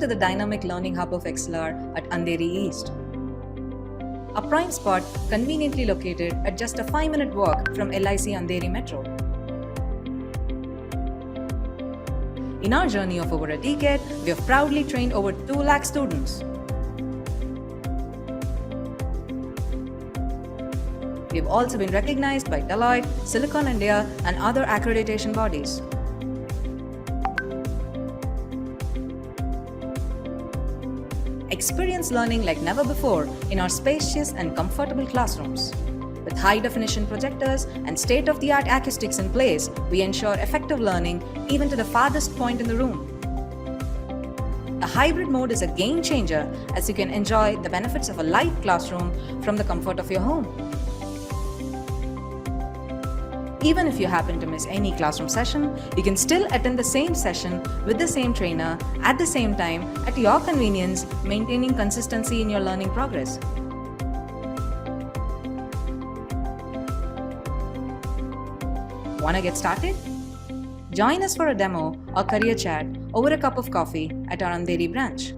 to the dynamic learning hub of XLR at Andheri East. A prime spot conveniently located at just a 5-minute walk from LIC Andheri Metro. In our journey of over a decade, we have proudly trained over 2 lakh students. We have also been recognized by Deloitte, Silicon India, and other accreditation bodies. Experience learning like never before in our spacious and comfortable classrooms. With high-definition projectors and state-of-the-art acoustics in place, we ensure effective learning even to the farthest point in the room. A hybrid mode is a game changer as you can enjoy the benefits of a live classroom from the comfort of your home. Even if you happen to miss any classroom session, you can still attend the same session with the same trainer at the same time at your convenience, maintaining consistency in your learning progress. Want to get started? Join us for a demo or career chat over a cup of coffee at our Andheri branch.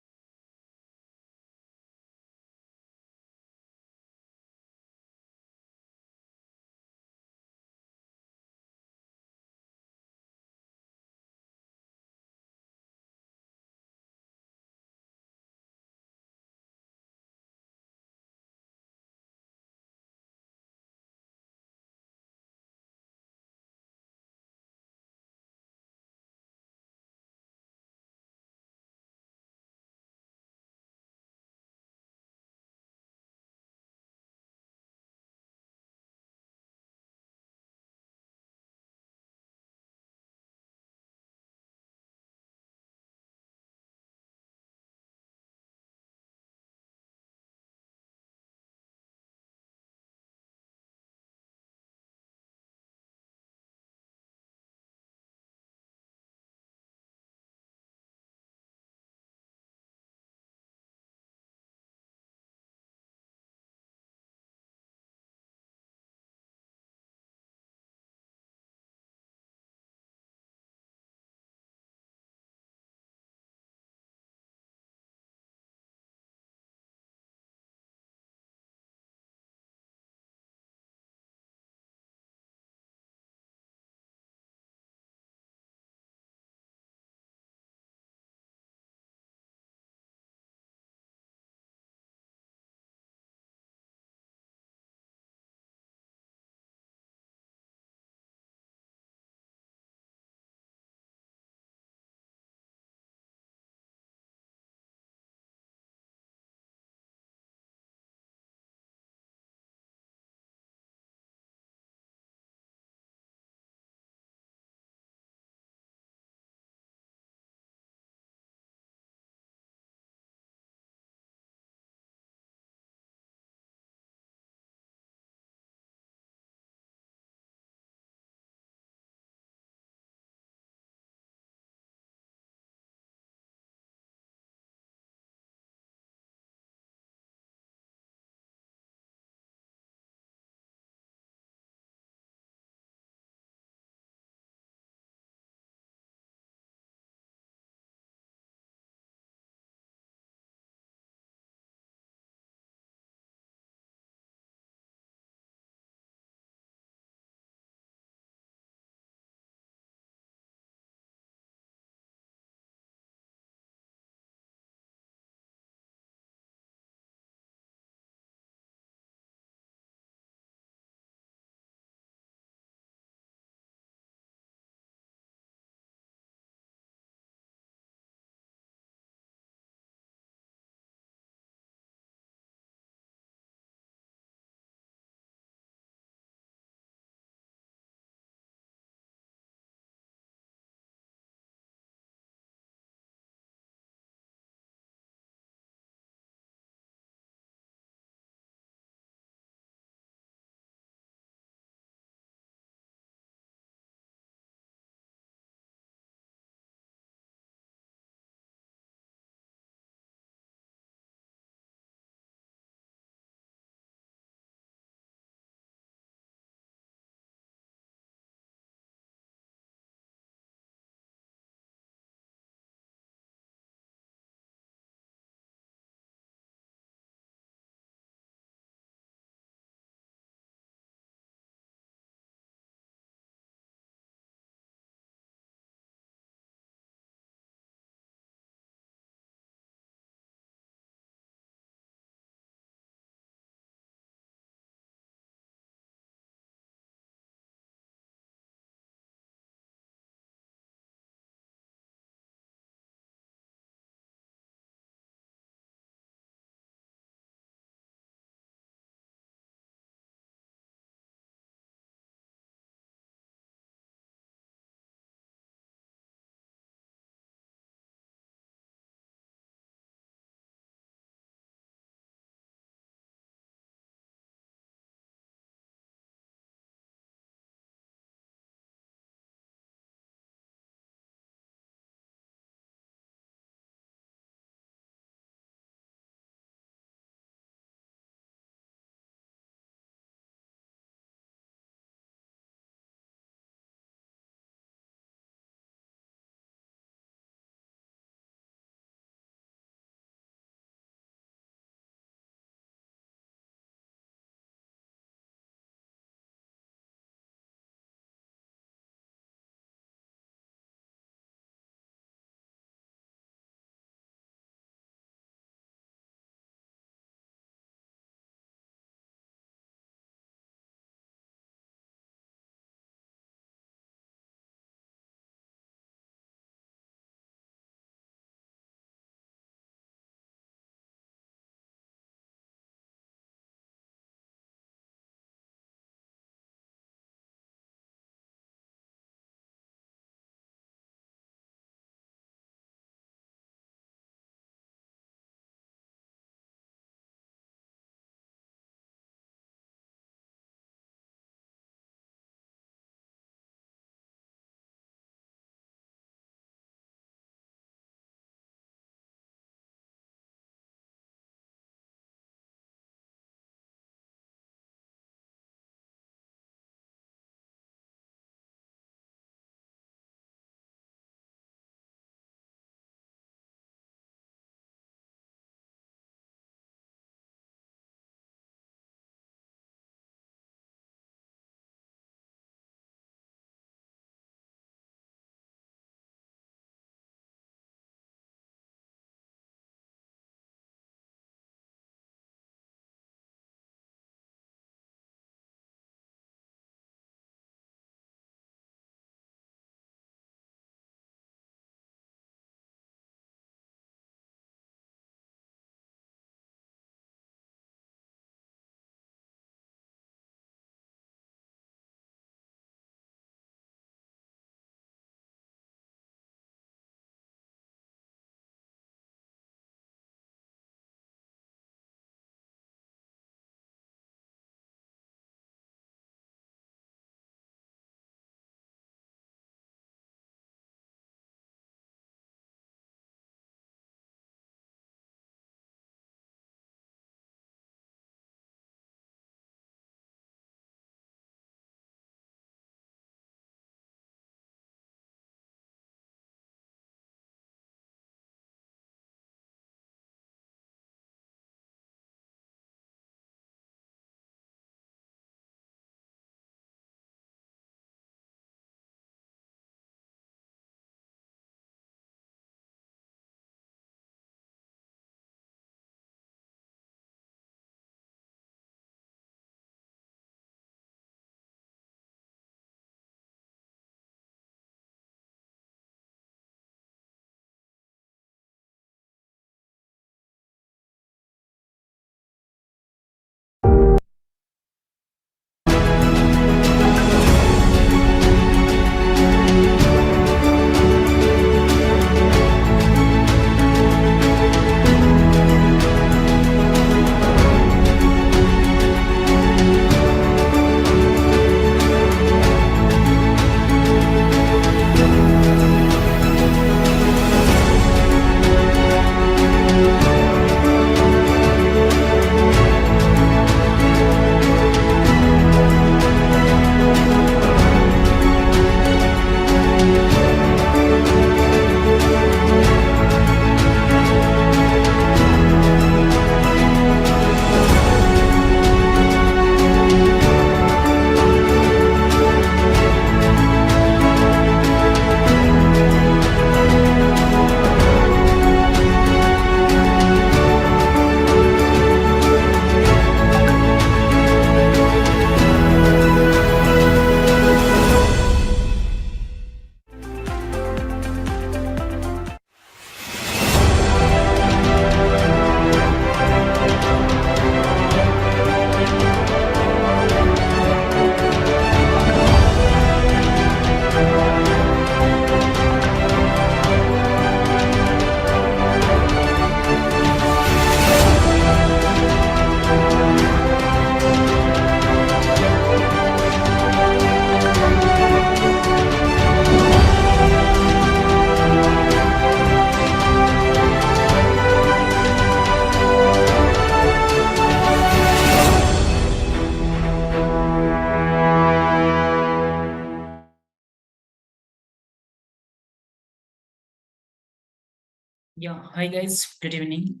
Yeah, hi guys, good evening.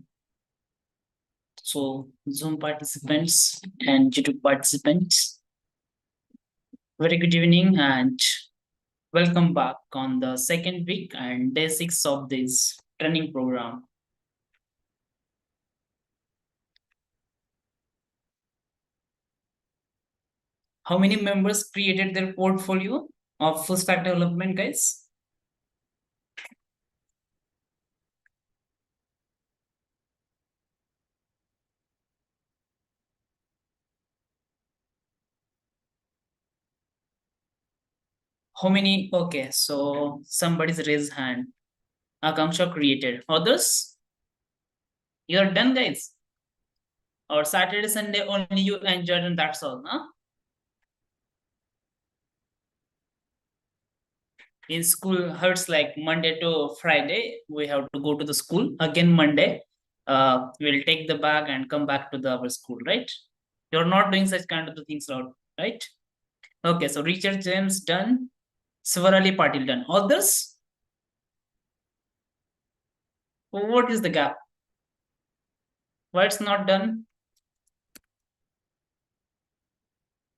So, Zoom participants and YouTube participants, very good evening and welcome back on the second week and day 6 of this training program. How many members created their portfolio of full stack development, guys? How many? Okay, so somebody's raised hand. Akanksha created. Others? You're done, guys. Or Saturday, Sunday only you enjoyed and that's all, huh? In school hurts like Monday to Friday. We have to go to the school again Monday. We'll take the bag and come back to our school, right? You're not doing such kind of the things, right? Okay, so Richard James done, Swarali Patil done. Others, what is the gap? Why it's not done?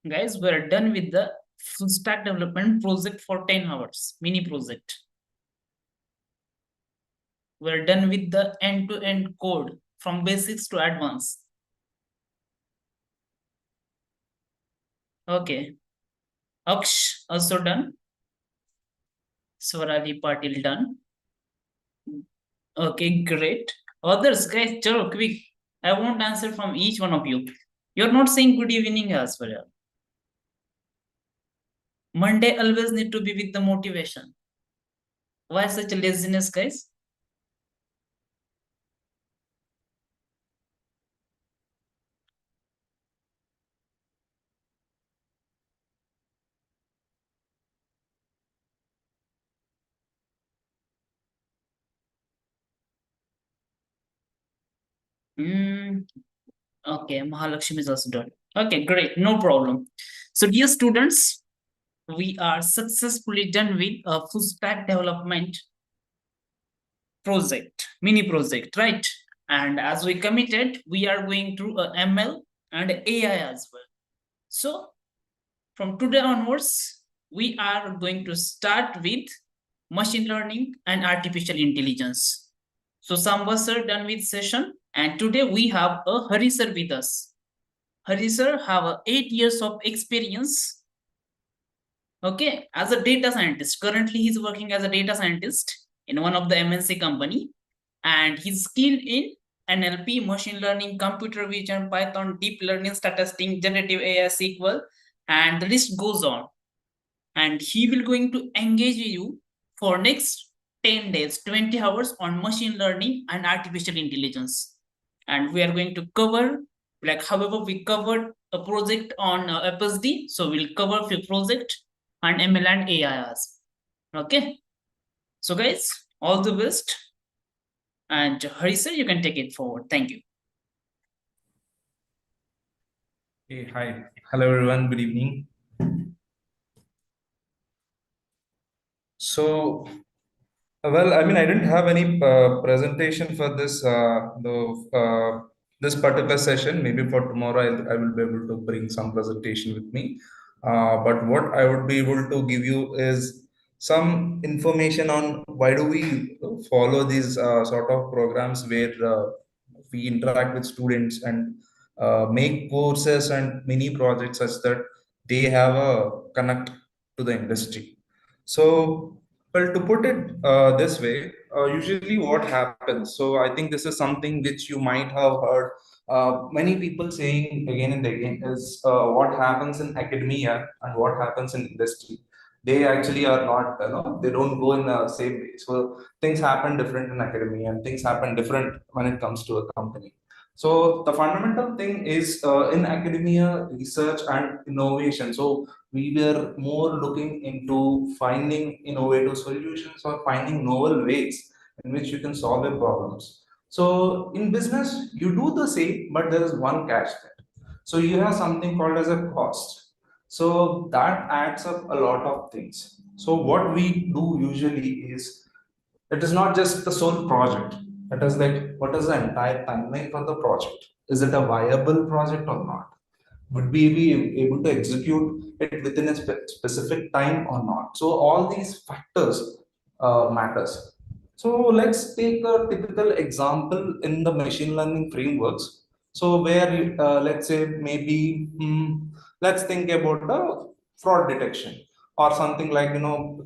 Guys, we're done with the full stack development project for 10 hours, mini project. We're done with the end-to-end code from basics to advanced. Okay. Aksh also done. Swarali Patil done. Okay, great. Others, guys, chalo, quick. I want answer from each one of you. You're not saying good evening as well. Monday always need to be with the motivation. Why such laziness, guys? Hmm. Okay, Mahalakshmi is also done. Okay, great, no problem. So, dear students, we are successfully done with a full stack development project, mini project, right? And as we committed, we are going through a ML and AI as well. So from today onwards, we are going to start with machine learning and artificial intelligence. So some of us are done with session, and today we have a Hari sir with us. Hari sir have 8 years of experience, okay, as a data scientist. Currently, he's working as a data scientist in one of the MNC company, and he's skilled in NLP, machine learning, computer vision, Python, deep learning, statistics, generative AI, SQL, and the list goes on. And he will going to engage you for next 10 days, 20 hours on machine learning and artificial intelligence. And we are going to cover, like however we covered a project on FSD, so we'll cover few project and ML and AI as. Okay. So guys, all the best. And Hari sir, you can take it forward. Thank you. Hey, hi. Hello, everyone. Good evening. So, well, I mean, I didn't have any presentation for this particular session. Maybe for tomorrow, I will be able to bring some presentation with me. But what I would be able to give you is some information on why do we follow these sort of programs where we interact with students and make courses and mini projects such that they have a connect to the industry. So, well, to put it this way, usually what happens, so I think this is something which you might have heard many people saying again and again, is what happens in academia and what happens in industry. They actually are not, they don't go in the same way. So things happen different in academia and things happen different when it comes to a company. So the fundamental thing is in academia, research and innovation. So we were more looking into finding innovative solutions or finding novel ways in which you can solve your problems. So in business, you do the same, but there is one catch there. So you have something called as a cost. So that adds up a lot of things. So what we do usually is it is not just the sole project. That is like, what is the entire timeline for the project? Is it a viable project or not? Would we be able to execute it within a specific time or not? So all these factors matters. So let's take a typical example in the machine learning frameworks. So where let's say maybe let's think about the fraud detection or something like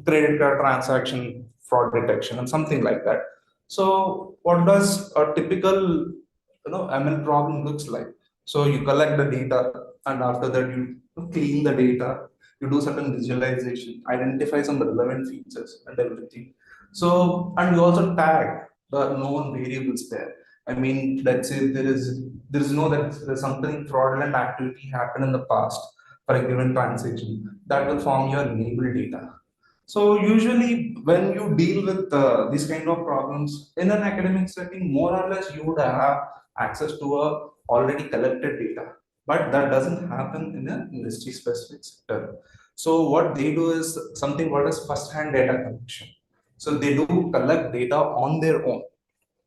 credit card transaction fraud detection and something like that. So what does a typical ML problem looks like? So you collect the data, and after that you clean the data, you do certain visualization, identify some relevant features and everything. So and you also tag the known variables there. I mean, let's say there is no that there's something fraudulent activity happened in the past for a given transaction that will form your label data. So usually when you deal with these kind of problems in an academic setting, more or less you would have access to a already collected data, but that doesn't happen in an industry specific sector. So what they do is something called as first hand data collection. So they do collect data on their own,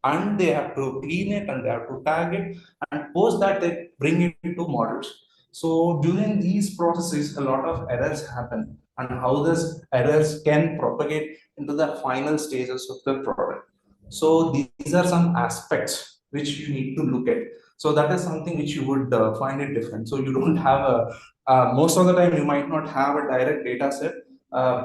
and they have to clean it and they have to tag it, and post that they bring it into models. So during these processes, a lot of errors happen, and how this errors can propagate into the final stages of the product. So these are some aspects which you need to look at. So that is something which you would find it different. So you don't have a most of the time you might not have a direct data set.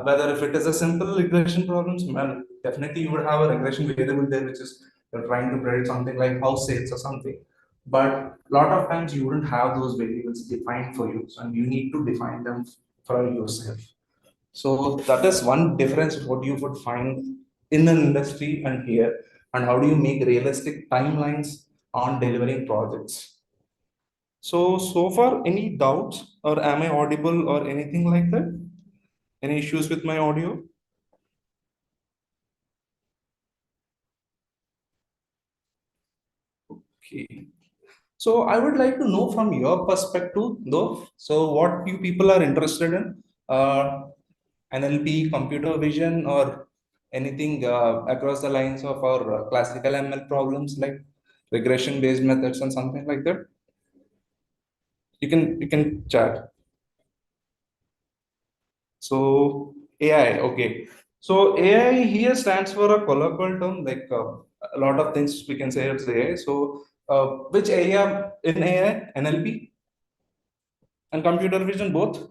Whether if it is a simple regression problems, well, definitely you would have a regression variable there, which is you're trying to predict something like house sales or something. But a lot of times you wouldn't have those variables defined for you, and you need to define them for yourself. So that is one difference what you would find in an industry and here, and how do you make realistic timelines on delivering projects. So far, any doubts, or am I audible or anything like that? Any issues with my audio? Okay. So I would like to know from your perspective, though. So what you people are interested in, NLP, computer vision, or anything across the lines of our classical ML problems like regression-based methods and something like that. You can chat. So AI, okay. So AI here stands for a colloquial term, like a lot of things we can say it's AI. So which area in AI, NLP and computer vision both?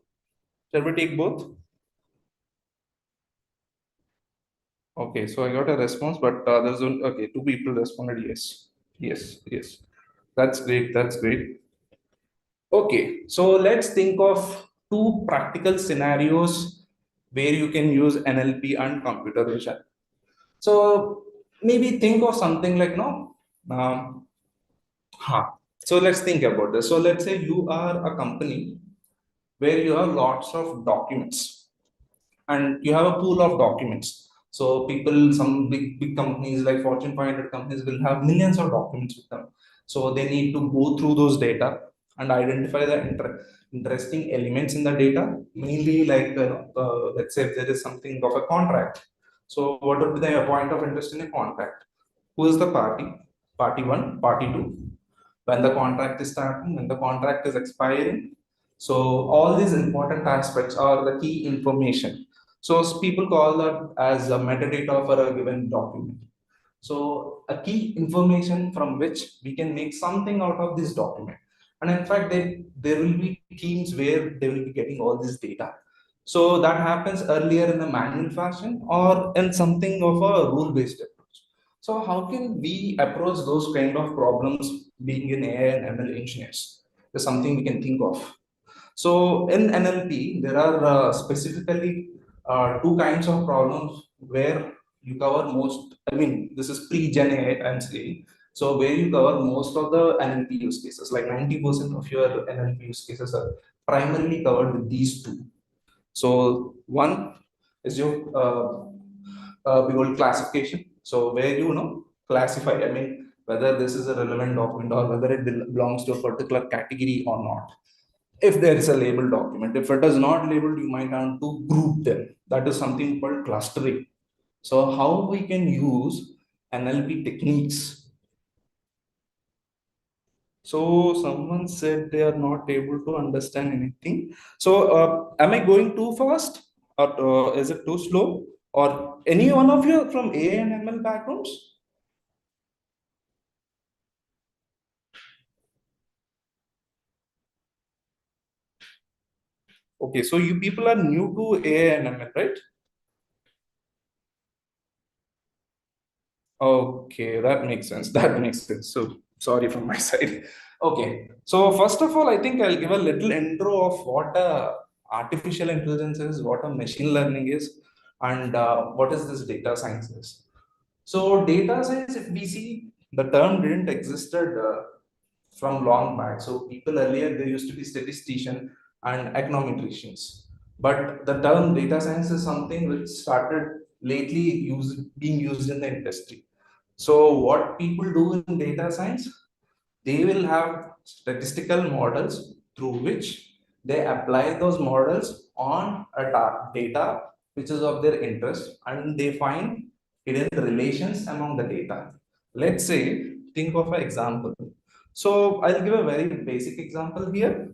Shall we take both? Okay, so I got a response, but there's only, okay, two people responded yes. Yes, yes. That's great. That's great. Okay, so let's think of two practical scenarios where you can use NLP and computer vision. So maybe think of something like no. Um, huh. So let's think about this. So let's say you are a company where you have lots of documents, and you have a pool of documents. So people, some big companies like Fortune 500 companies will have millions of documents with them. So they need to go through those data and identify the interesting elements in the data. Mainly like let's say if there is something of a contract. So what would be the point of interest in a contract? Who is the party? Party one, party two. When the contract is starting, when the contract is expiring. So all these important aspects are the key information. So people call that as a metadata for a given document. So a key information from which we can make something out of this document. And in fact, there will be teams where they will be getting all this data. So that happens earlier in a manual fashion or in something of a rule-based approach. So how can we approach those kind of problems being in AI and ML engineers? Is something we can think of. So in NLP, there are specifically two kinds of problems where you cover most. I mean, this is pre-Gen AI, I'm saying. So where you cover most of the NLP use cases, like 90% of your NLP use cases are primarily covered with these two. So one is your we call classification. So where classify. I mean, whether this is a relevant document or whether it belongs to a particular category or not. If there is a labeled document, if it is not labeled, you might want to group them. That is something called clustering. So how we can use NLP techniques. So someone said they are not able to understand anything. So am I going too fast, or is it too slow? Or any one of you from AI and ML backgrounds? Okay, so you people are new to AI and ML, right? Okay, that makes sense. That makes sense. So sorry from my side. Okay, so first of all, I think I'll give a little intro of what artificial intelligence is, what a machine learning is, and what is this data science is. So data science, if we see, the term didn't existed from long back. So people earlier, they used to be statistician and econometricians. But the term data science is something which started lately being used in the industry. So what people do in data science, they will have statistical models through which they apply those models on a data which is of their interest, and they find hidden relations among the data. Let's say, think of an example. So I'll give a very basic example here.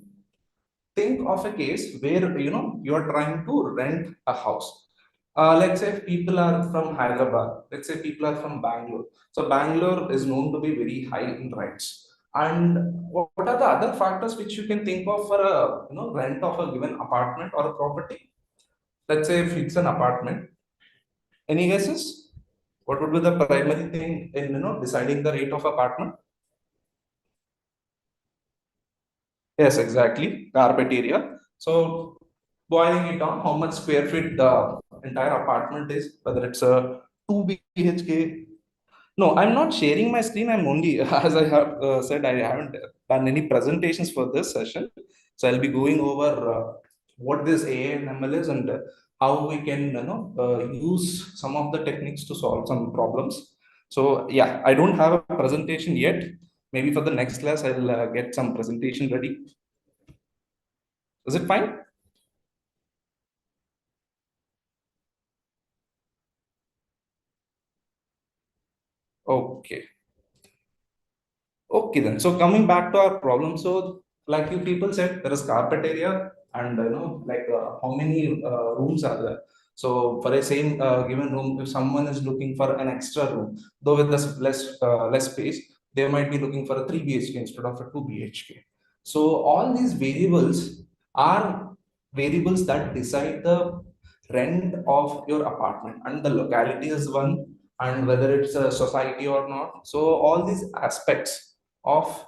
Think of a case where you're trying to rent a house. Let's say people are from Hyderabad, let's say people are from Bangalore. So Bangalore is known to be very high in rents. And what are the other factors which you can think of for a rent of a given apartment or a property? Let's say if it's an apartment, any guesses? What would be the primary thing in deciding the rate of apartment? Yes, exactly. Carpet area. So boiling it down, how much square feet the entire apartment is, whether it's a 2 BHK. No, I'm not sharing my screen. I'm only, as I have said, I haven't done any presentations for this session. So I'll be going over what this AI and ML is, and how we can use some of the techniques to solve some problems. So yeah, I don't have a presentation yet. Maybe for the next class, I'll get some presentation ready. Is it fine? Okay. Okay then. So coming back to our problem, so like you people said, there is carpet area, and like how many rooms are there? So for a same given room, if someone is looking for an extra room, though with less space, they might be looking for a 3 BHK instead of a 2 BHK. So all these variables are variables that decide the rent of your apartment, and the locality is one, and whether it's a society or not. So all these aspects of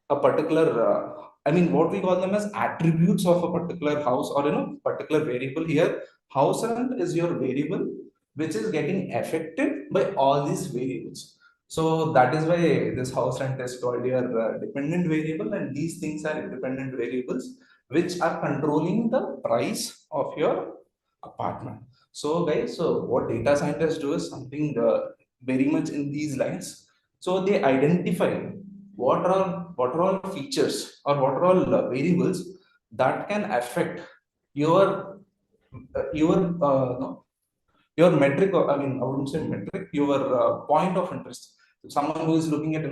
a particular I mean, what we call them as attributes of a particular house, or particular variable here. House rent is your variable which is getting affected by all these variables. So that is why this house rent is called your dependent variable, and these things are independent variables which are controlling the price of your apartment. So guys, so what data scientists do is something very much in these lines. So they identify what are all features, or what are all variables that can affect your your no, your metric, or I mean, I wouldn't say metric, your point of interest. So someone who is looking at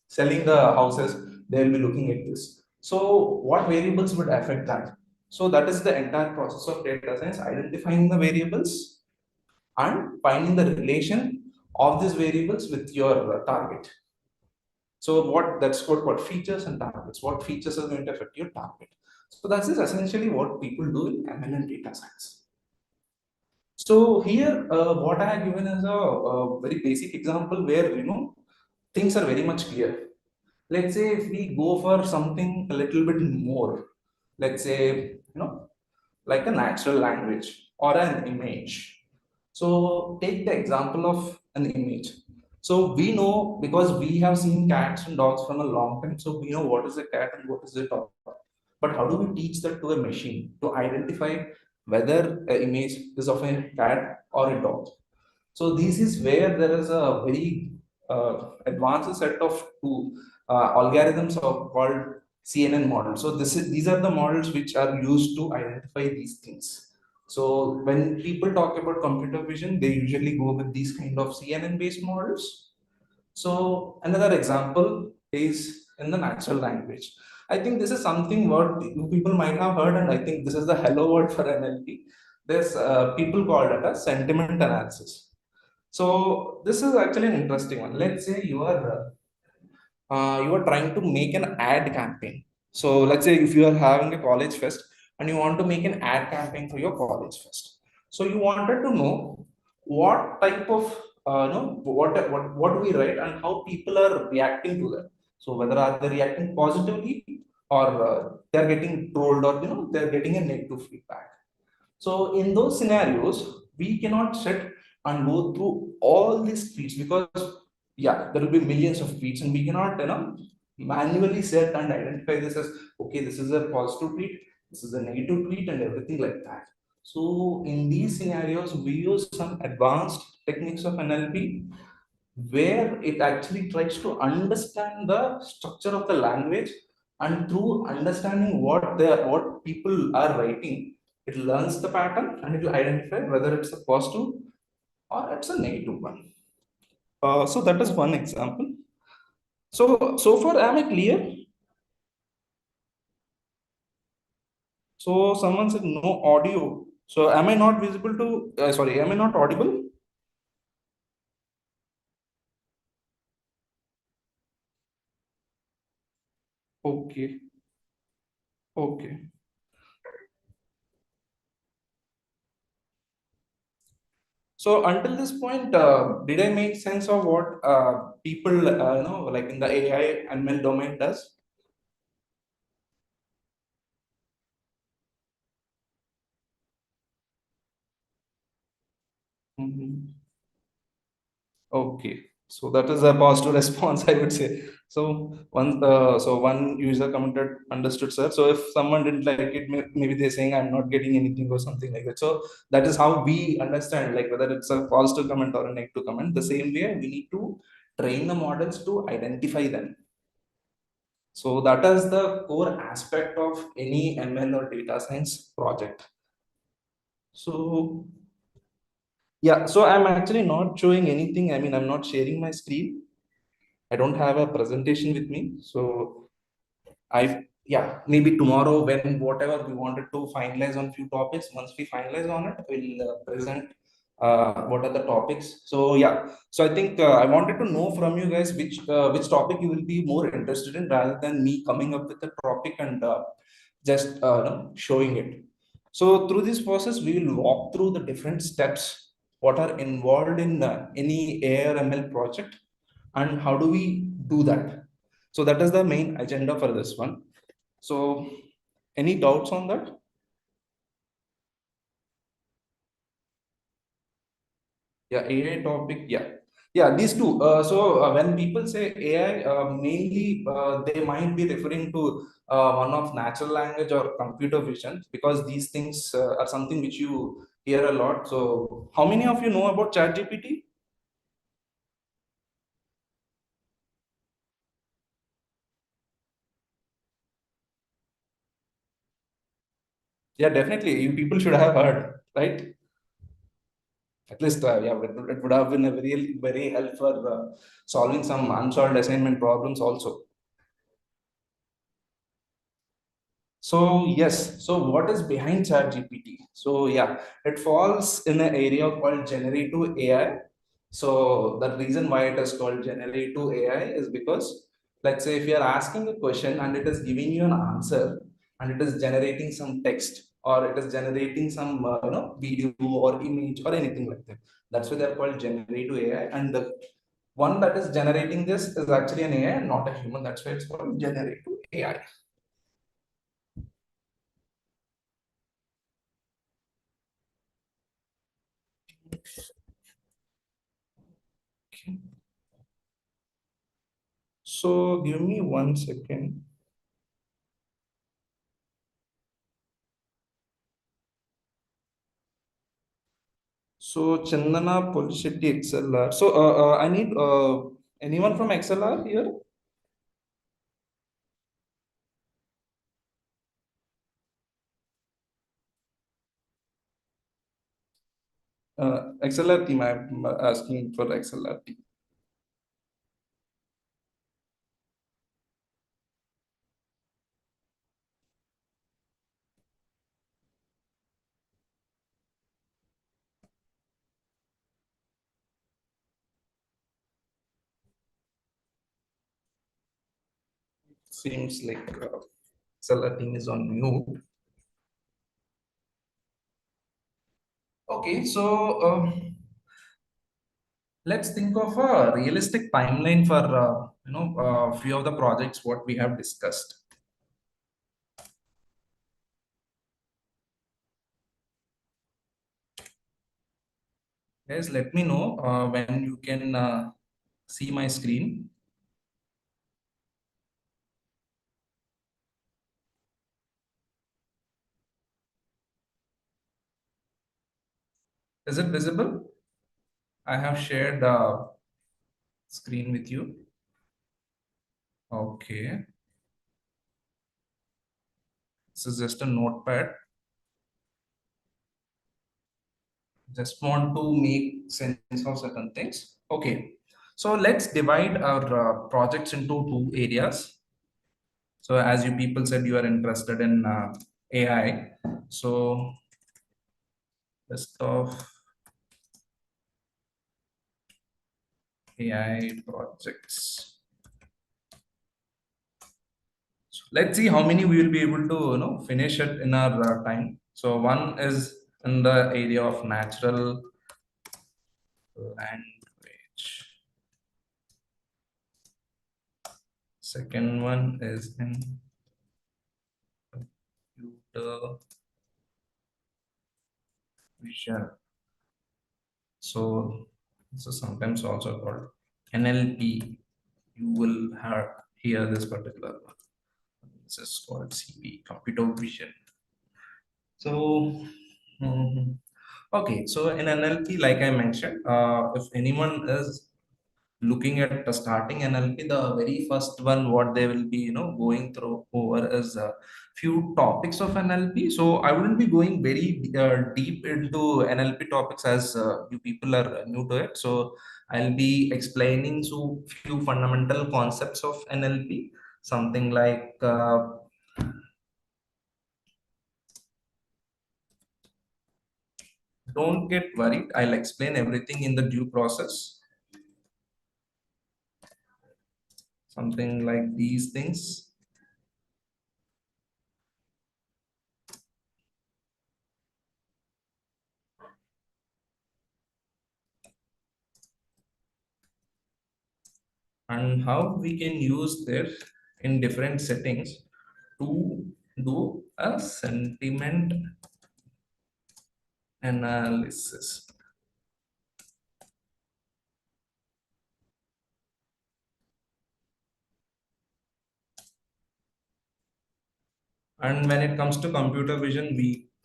selling the houses, they will be looking at this. So what variables would affect that? So that is the entire process of data science: identifying the variables and finding the relation of these variables with your target. So that's what features and targets. What features are going to affect your target? So that is essentially what people do in ML and data science. So here, what I have given is a very basic example where things are very much clear. Let's say if we go for something a little bit more, let's say like a natural language or an image. So take the example of an image. So we know, because we have seen cats and dogs from a long time, so we know what is a cat and what is a dog. But how do we teach that to a machine to identify whether an image is of a cat or a dog? So this is where there is a very advanced set of two algorithms called CNN models. So these are the models which are used to identify these things. So when people talk about computer vision, they usually go with these kind of CNN based models. So another example is in the natural language. I think this is something what you people might have heard, and I think this is the hello word for NLP. There's people call it as sentiment analysis. So this is actually an interesting one. Let's say you are trying to make an ad campaign. So let's say if you are having a college fest and you want to make an ad campaign for your college fest. So you wanted to know what type of what we write and how people are reacting to that. So whether are they reacting positively or they are getting trolled or they are getting a negative feedback. So in those scenarios, we cannot sit and go through all these tweets because yeah, there will be millions of tweets, and we cannot manually set and identify this as okay, this is a positive tweet, this is a negative tweet, and everything like that. So in these scenarios, we use some advanced techniques of NLP where it actually tries to understand the structure of the language, and through understanding what people are writing, it learns the pattern and it will identify whether it's a positive or it's a negative one. So that is one example. So far, am I clear? So someone said no audio. So am I not visible to? Sorry, am I not audible? Okay, okay. So until this point, did I make sense of what people like in the AI and ML domain does? Mhm. Okay, so that is a positive response, I would say. So one user commented, "Understood, sir." So if someone didn't like it, maybe they're saying I'm not getting anything or something like that. So that is how we understand, like whether it's a positive comment or a negative comment. The same way, we need to train the models to identify them. So that is the core aspect of any ML or data science project. So yeah, so I'm actually not showing anything. I mean, I'm not sharing my screen. I don't have a presentation with me. So yeah, maybe tomorrow when whatever we wanted to finalize on few topics, once we finalize on it, we'll present what are the topics. So yeah, so I think I wanted to know from you guys which topic you will be more interested in rather than me coming up with the topic and just showing it. So through this process, we will walk through the different steps what are involved in any AI or ML project and how do we do that. So that is the main agenda for this one. So any doubts on that? Yeah, AI topic. Yeah, yeah. These two. When people say AI, mainly they might be referring to one of natural language or computer vision because these things are something which you hear a lot. So how many of you know about ChatGPT? Yeah, definitely. You people should have heard, right? At least, yeah, it would have been a very help for solving some unsolved assignment problems also. So yes, so what is behind ChatGPT? So yeah, it falls in an area called generative AI. So the reason why it is called generative AI is because let's say if you are asking a question and it is giving you an answer and it is generating some text or it is generating some video or image or anything like that. That's why they're called generative AI. And the one that is generating this is actually an AI, not a human. That's why it's called generative AI. So give me 1 second. So Chandana Polishetty XLR. So I need anyone from XLR here? XLR team, I'm asking for XLR team. Seems like XLR team is on mute. Okay, so let's think of a realistic timeline for few of the projects what we have discussed. Guys, let me know when you can see my screen. Is it visible? I have shared screen with you. Okay. This is just a notepad. Just want to make sense of certain things. Okay. So let's divide our projects into two areas. So as you people said, you are interested in AI. So list of AI projects. So let's see how many we will be able to finish it in our time. So one is in the area of natural language. Second one is in computer vision. So this is sometimes also called NLP. You will have hear this particular one. This is called CP, computer vision. So, mhm. Okay, so in NLP, like I mentioned, if anyone is looking at the starting NLP, the very first one what they will be going through over is a few topics of NLP. So I wouldn't be going very deep into NLP topics as you people are new to it. So I'll be explaining so few fundamental concepts of NLP, something like don't get worried. I'll explain everything in the due process. Something like these things. And how we can use this in different settings to do a sentiment analysis. And when it comes to computer vision,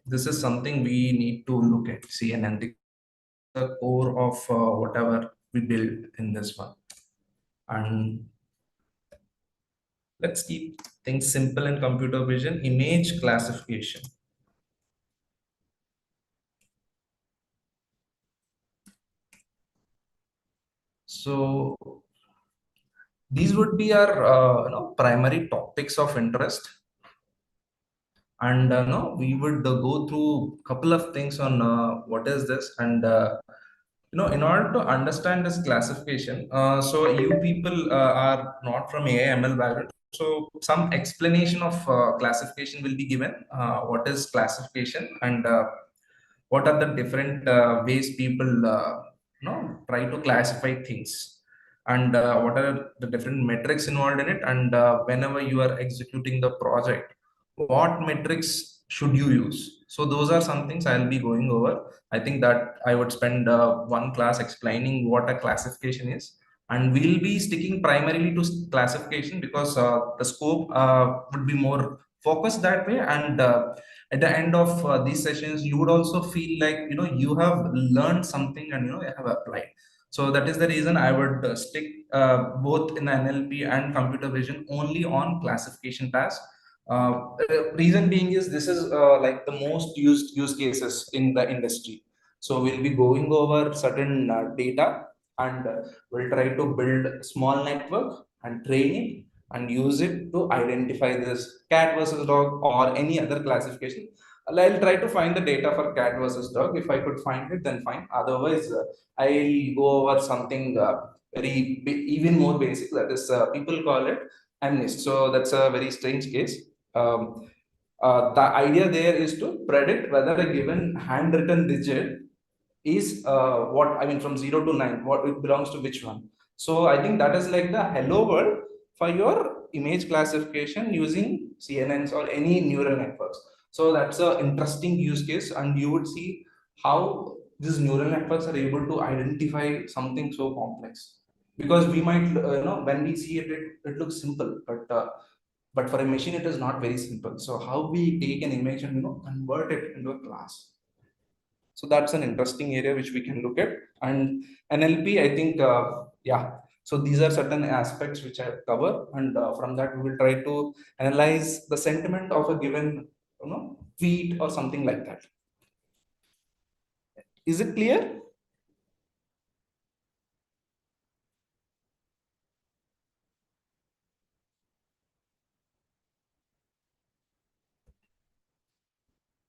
this is something we need to look at CNN, the core of whatever we build in this one. And let's keep things simple in computer vision. Image classification. So these would be our primary topics of interest, and no, we would go through a couple of things on what is this, and in order to understand this classification, so you people are not from AI/ML background, so some explanation of classification will be given. What is classification, and what are the different ways people try to classify things, and what are the different metrics involved in it, and whenever you are executing the project, what metrics should you use. So those are some things I'll be going over. I think that I would spend one class explaining what a classification is, and we'll be sticking primarily to classification because the scope would be more focused that way, and at the end of these sessions you would also feel like you have learned something, and you have applied. So that is the reason I would stick both in NLP and computer vision only on classification task. Reason being is this is like the most used use cases in the industry. So we'll be going over certain data, and we'll try to build a small network and train it and use it to identify this cat versus dog or any other classification. I'll try to find the data for cat versus dog. If I could find it, then fine. Otherwise, I'll go over something even more basic. That is, people call it amnist. So that's a very strange case. The idea there is to predict whether a given handwritten digit is what I mean from 0 to 9, what it belongs to which one. So I think that is like the hello world for your image classification using CNNs or any neural networks. So that's an interesting use case, and you would see how these neural networks are able to identify something so complex. Because we might, when we see it, it looks simple, but for a machine, it is not very simple. So how we take an image and convert it into a class. So that's an interesting area which we can look at. And NLP, I think, yeah. So these are certain aspects which I cover, and from that we will try to analyze the sentiment of a given, tweet or something like that. Is it clear?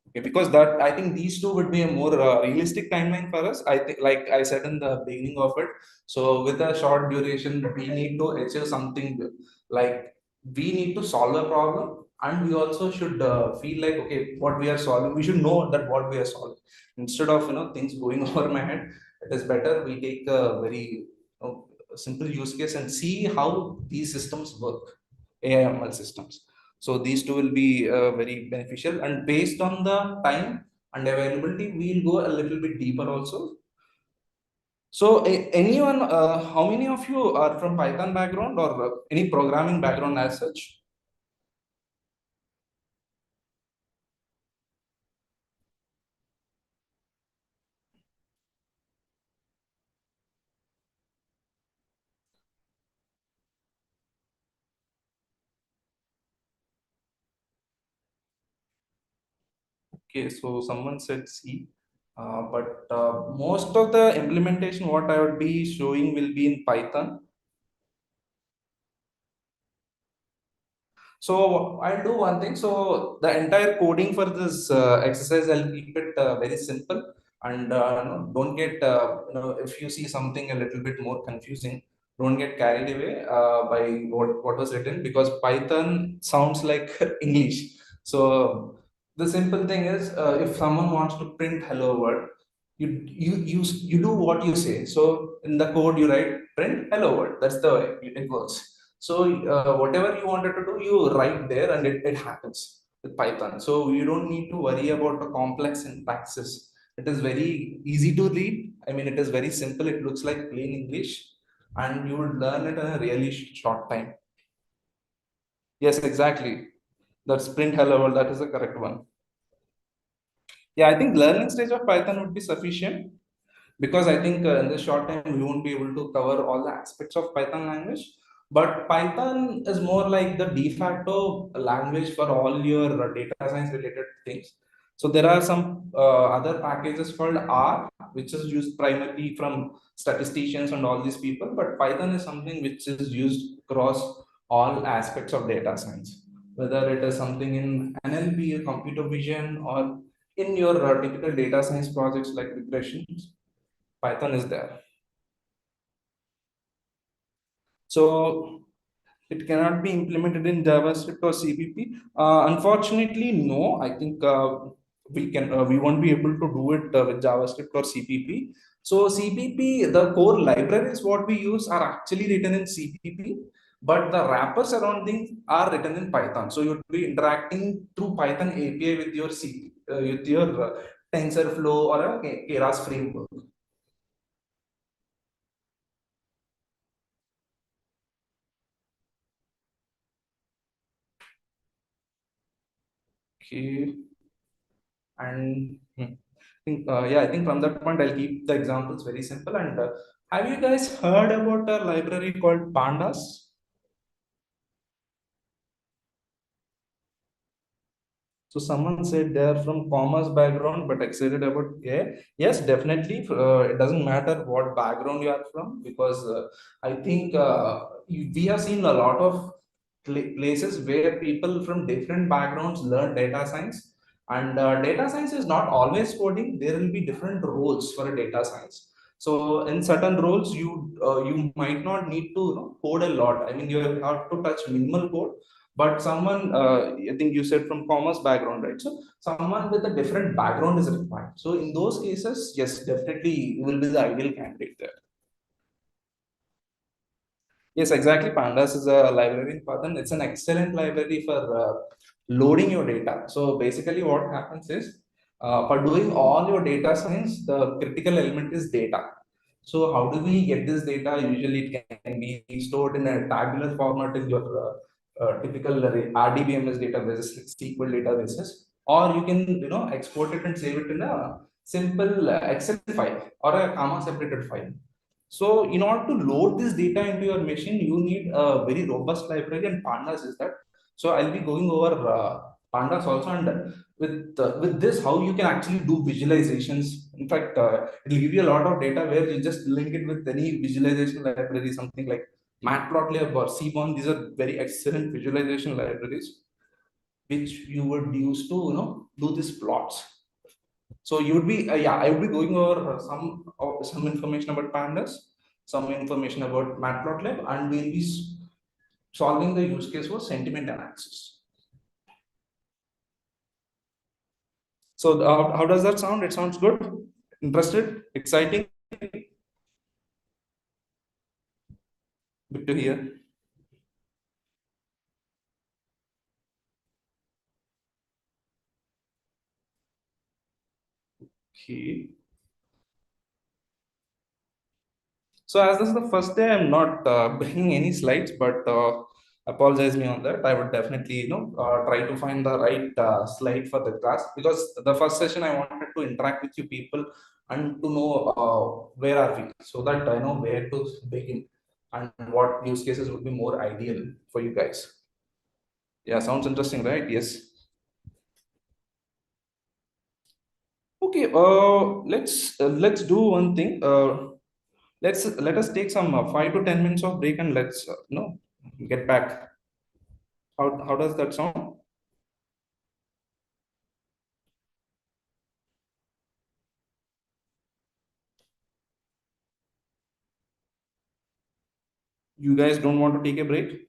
Okay, because that I think these two would be a more realistic timeline for us. I think, like I said in the beginning of it, so with a short duration, we need to achieve something like we need to solve a problem, and we also should feel like okay, what we are solving, we should know that what we are solving. Instead of things going over my head, it is better we take a very simple use case and see how these systems work, AIML systems. So these two will be very beneficial, and based on the time and availability, we'll go a little bit deeper also. So anyone, how many of you are from Python background or any programming background as such? Okay, so someone said C, but most of the implementation what I would be showing will be in Python. So I'll do one thing. So the entire coding for this exercise, I'll keep it very simple, and don't get if you see something a little bit more confusing, don't get carried away by what was written, because Python sounds like English. So the simple thing is, if someone wants to print hello world, you do what you say. So in the code you write print hello world. That's the way it works. So whatever you wanted to do, you write there, and it happens with Python. So you don't need to worry about the complex syntaxes. It is very easy to read. I mean, it is very simple. It looks like plain English, and you would learn it in a really short time. Yes, exactly. That's print hello world. That is the correct one. Yeah, I think learning stage of Python would be sufficient, because I think in this short time we won't be able to cover all the aspects of Python language. But Python is more like the de facto language for all your data science related things. So there are some other packages called R, which is used primarily from statisticians and all these people. But Python is something which is used across all aspects of data science, whether it is something in NLP, computer vision, or in your typical data science projects like regressions. Python is there. So it cannot be implemented in JavaScript or CPP. Unfortunately, no. I think we won't be able to do it with JavaScript or CPP. So CPP, the core libraries what we use are actually written in CPP, but the wrappers around things are written in Python. So you'd be interacting through Python API with your with your TensorFlow or a Keras framework. Okay. And I think from that point I'll keep the examples very simple. And have you guys heard about a library called Pandas? So someone said they are from commerce background but excited about AI. Yes, definitely. It doesn't matter what background you are from, because I think we have seen a lot of places where people from different backgrounds learn data science. And data science is not always coding. There will be different roles for a data science. So in certain roles, you might not need to, code a lot. I mean, you have to touch minimal code. But someone, I think you said from commerce background, right? So someone with a different background is required. So in those cases, yes, definitely you will be the ideal candidate there. Yes, exactly. Pandas is a library in Python. It's an excellent library for loading your data. So basically, what happens is, for doing all your data science, the critical element is data. So how do we get this data? Usually, it can be stored in a tabular format in your typical RDBMS databases, SQL databases, or you can export it and save it in a simple Excel file or a comma separated file. So in order to load this data into your machine, you need a very robust library, and Pandas is that. So I'll be going over Pandas also, and with this, how you can actually do visualizations. In fact, it will give you a lot of data where you just link it with any visualization library, something like Matplotlib or Seaborn. These are very excellent visualization libraries, which you would use to do these plots. So you would be, yeah, I would be going over some information about pandas, some information about Matplotlib, and we'll be solving the use case for sentiment analysis. So how does that sound? It sounds good. Interested? Exciting? Good to hear. Okay. So as this is the first day, I'm not bringing any slides, but apologize me on that. I would definitely, try to find the right slide for the class, because the first session I wanted to interact with you people and to know where are we, so that I know where to begin and what use cases would be more ideal for you guys. Yeah, sounds interesting, right? Yes. Okay. Let's do one thing. Let us take some 5 to 10 minutes of break, and let's get back. How does that sound? You guys don't want to take a break?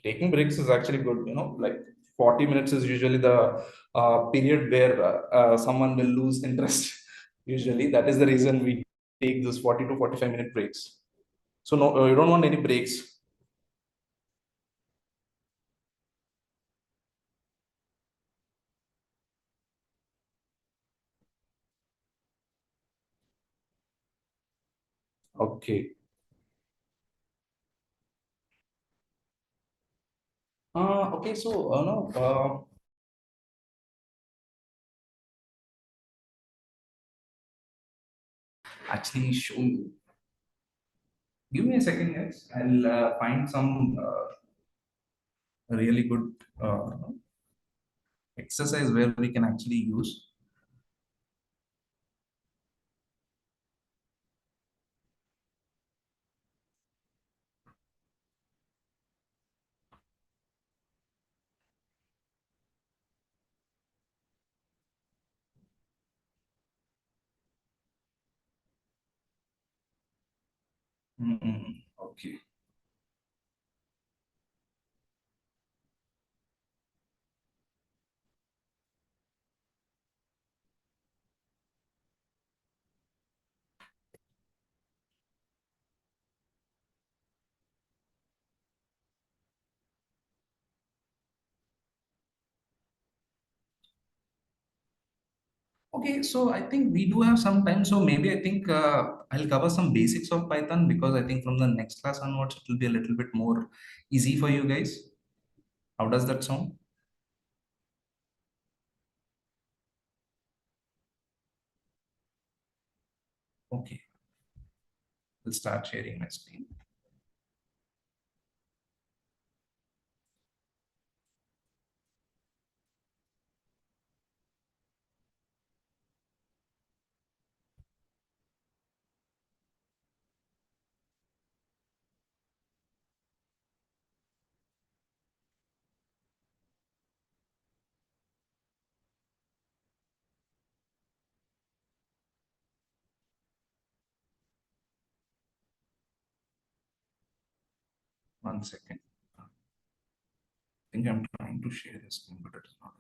Taking breaks is actually good. Like 40 minutes is usually the period where someone will lose interest. Usually, that is the reason we take this 40 to 45-minute breaks. So no, you don't want any breaks. Okay. Okay. So no. Actually show you. Give me a second, guys. I'll find some really good exercise where we can actually use. Okay. Okay, so I think we do have some time. So maybe I think I'll cover some basics of Python, because I think from the next class onwards, it will be a little bit more easy for you guys. How does that sound? Okay, we'll start sharing my screen. one second. I think I'm trying to share this screen, but it is not.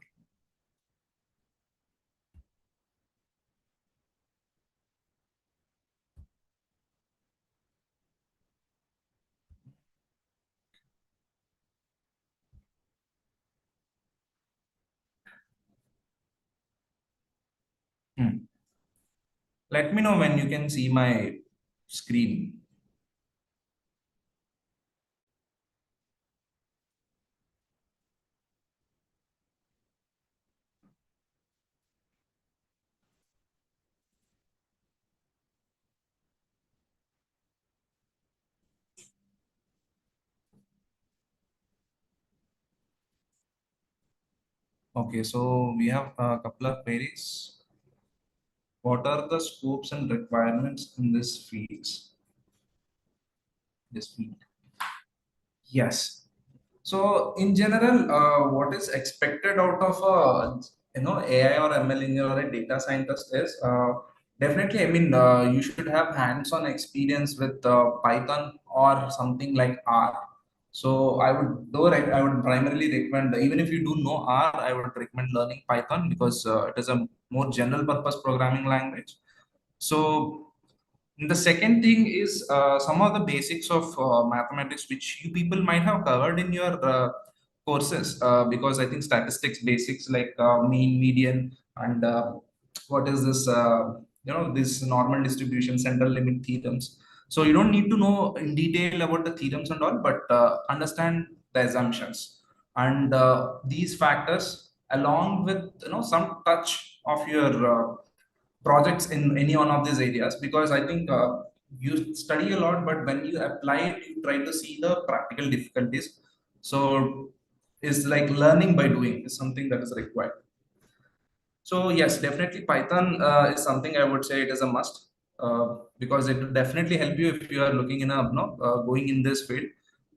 Let me know when you can see my screen. Okay, so we have a couple of queries. What are the scopes and requirements in this fields? This field. Yes. So in general, what is expected out of a AI or ML engineer or a data scientist is definitely. I mean, you should have hands-on experience with Python or something like R. So I would primarily recommend, even if you do know R, I would recommend learning Python because it is a more general purpose programming language. So the second thing is some of the basics of mathematics, which you people might have covered in your courses, because I think statistics basics like mean, median, and what is this, this normal distribution, central limit theorems. So you don't need to know in detail about the theorems and all, but understand the assumptions and these factors, along with some touch of your projects in any one of these areas, because I think you study a lot, but when you apply it, you try to see the practical difficulties. So it's like learning by doing is something that is required. So yes, definitely Python is something I would say it is a must, because it will definitely help you if you are looking in a going in this field.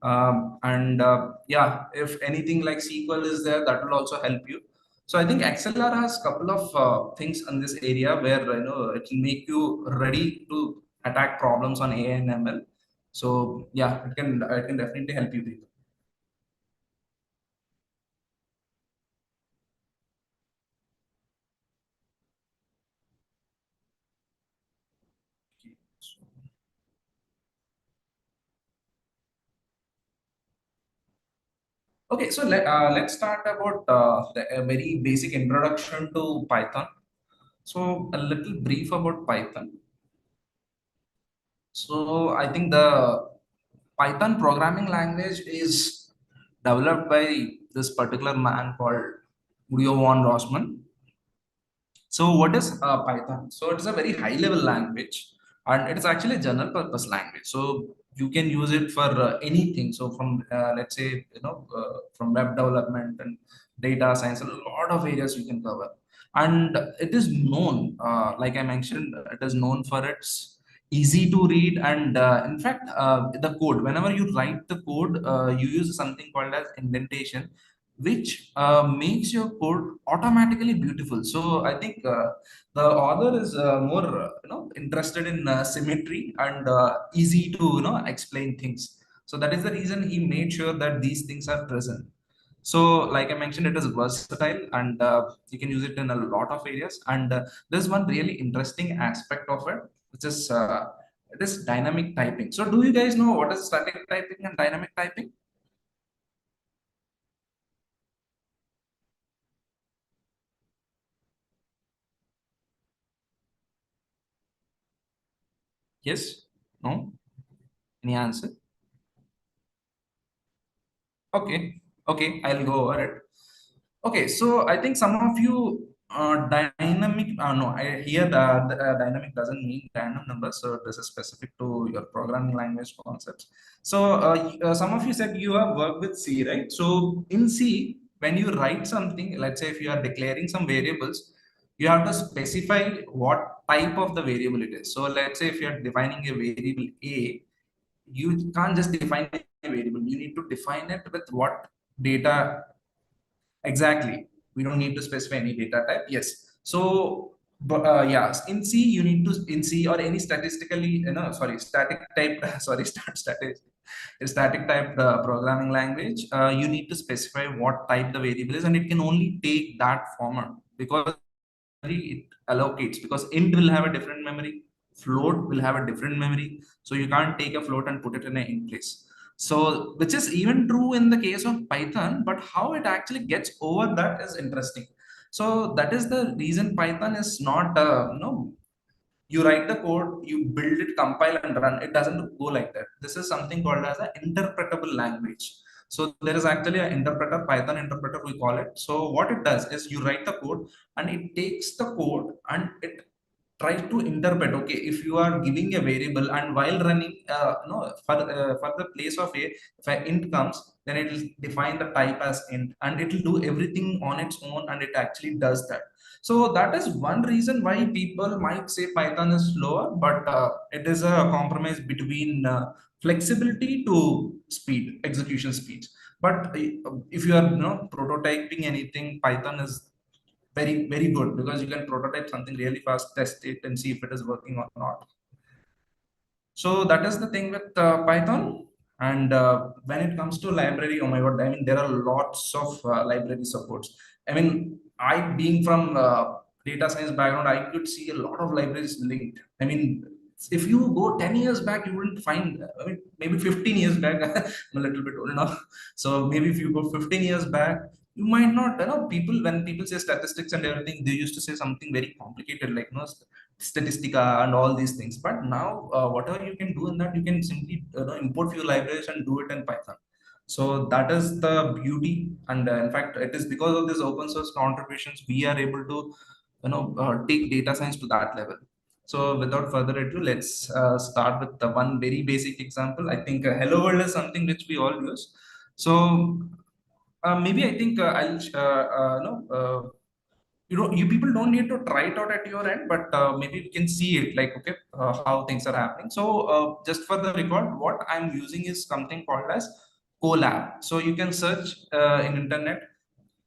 And yeah, if anything like SQL is there, that will also help you. So I think XLR has a couple of things in this area where it will make you ready to attack problems on AI and ML. So yeah, it can definitely help you. Okay, so let's start about a very basic introduction to Python. So a little brief about Python. So I think the Python programming language is developed by this particular man called Udo von Rossmann. So what is Python? So it's a very high level language, and it is actually a general purpose language. So you can use it for anything. So from let's say from web development and data science, a lot of areas you can cover. And it is known, like I mentioned, it is known for its easy to read, and in fact the code. Whenever you write the code, you use something called as indentation, which makes your code automatically beautiful. So I think the author is more interested in symmetry and easy to explain things. So that is the reason he made sure that these things are present. So like I mentioned, it is versatile, and you can use it in a lot of areas. And there's one really interesting aspect of it, which is it is dynamic typing. So do you guys know what is static typing and dynamic typing? Yes? No? Any answer? Okay, okay, I'll go over it. Okay, so I think some of you dynamic, no, I hear that dynamic doesn't mean random numbers, so this is specific to your programming language concepts. So some of you said you have worked with C, right? So in C, when you write something, let's say if you are declaring some variables, you have to specify what type of the variable it is. So let's say if you are defining a variable A, you can't just define a variable. You need to define it with what data exactly. We don't need to specify any data type. Yes. So, but yeah, in C or any statistically, sorry, static type, sorry, static A static type programming language, you need to specify what type the variable is, and it can only take that format because it allocates, because int will have a different memory, float will have a different memory, so you can't take a float and put it in a int place. So which is even true in the case of Python, but how it actually gets over that is interesting. So that is the reason Python is not you write the code, you build it, compile and run. It doesn't go like that. This is something called as an interpretable language. So there is actually an interpreter, Python interpreter we call it. So what it does is you write the code and it takes the code and it tries to interpret. Okay, if you are giving a variable and while running, no, for the place of a, if an int comes, then it will define the type as int and it will do everything on its own, and it actually does that. So that is one reason why people might say Python is slower, but it is a compromise between flexibility to speed, execution speed. But if you are prototyping anything, Python is very good because you can prototype something really fast, test it, and see if it is working or not. So that is the thing with Python. And when it comes to library, oh my god, I mean, there are lots of library supports. I mean, I being from data science background, I could see a lot of libraries linked. I mean, if you go 10 years back, you wouldn't find, I mean, maybe 15 years back, I'm a little bit old now. So maybe if you go 15 years back, you might not, people, when people say statistics and everything, they used to say something very complicated, like, Statistica and all these things. But now, whatever you can do in that, you can simply import few libraries and do it in Python. So that is the beauty, and in fact, it is because of these open source contributions we are able to, take data science to that level. So without further ado, let's start with the one very basic example. I think Hello World is something which we all use. So maybe I think I'll no. You people don't need to try it out at your end, but maybe we can see it, like, okay, how things are happening. So just for the record, what I'm using is something called as Colab. So you can search in internet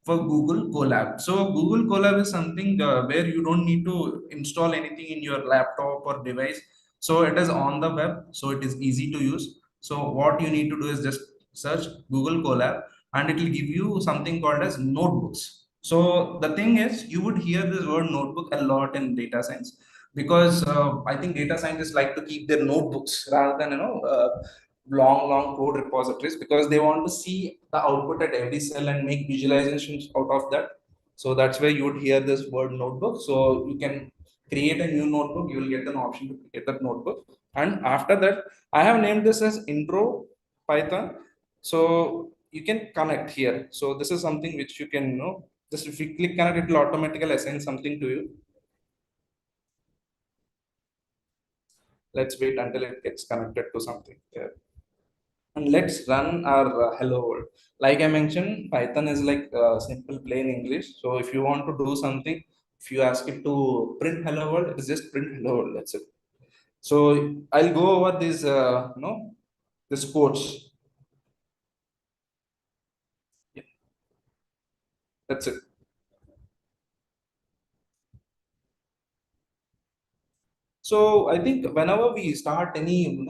for Google Colab. So Google Colab is something where you don't need to install anything in your laptop or device. So it is on the web, so it is easy to use. So what you need to do is just search Google Colab, and it will give you something called as notebooks. So the thing is, you would hear this word notebook a lot in data science, because I think data scientists like to keep their notebooks rather than long code repositories, because they want to see the output at every cell and make visualizations out of that. So that's where you would hear this word notebook. So you can create a new notebook, you will get an option to create that notebook. And after that, I have named this as intro Python. So you can connect here. So this is something which you can just if you click connect, it will automatically assign something to you. Let's wait until it gets connected to something here. And let's run our hello world. Like I mentioned, Python is like simple plain English. So if you want to do something, if you ask it to print hello world, it is just print hello world, that's it. So I'll go over these this quotes. Yeah, that's it. So I think whenever we start any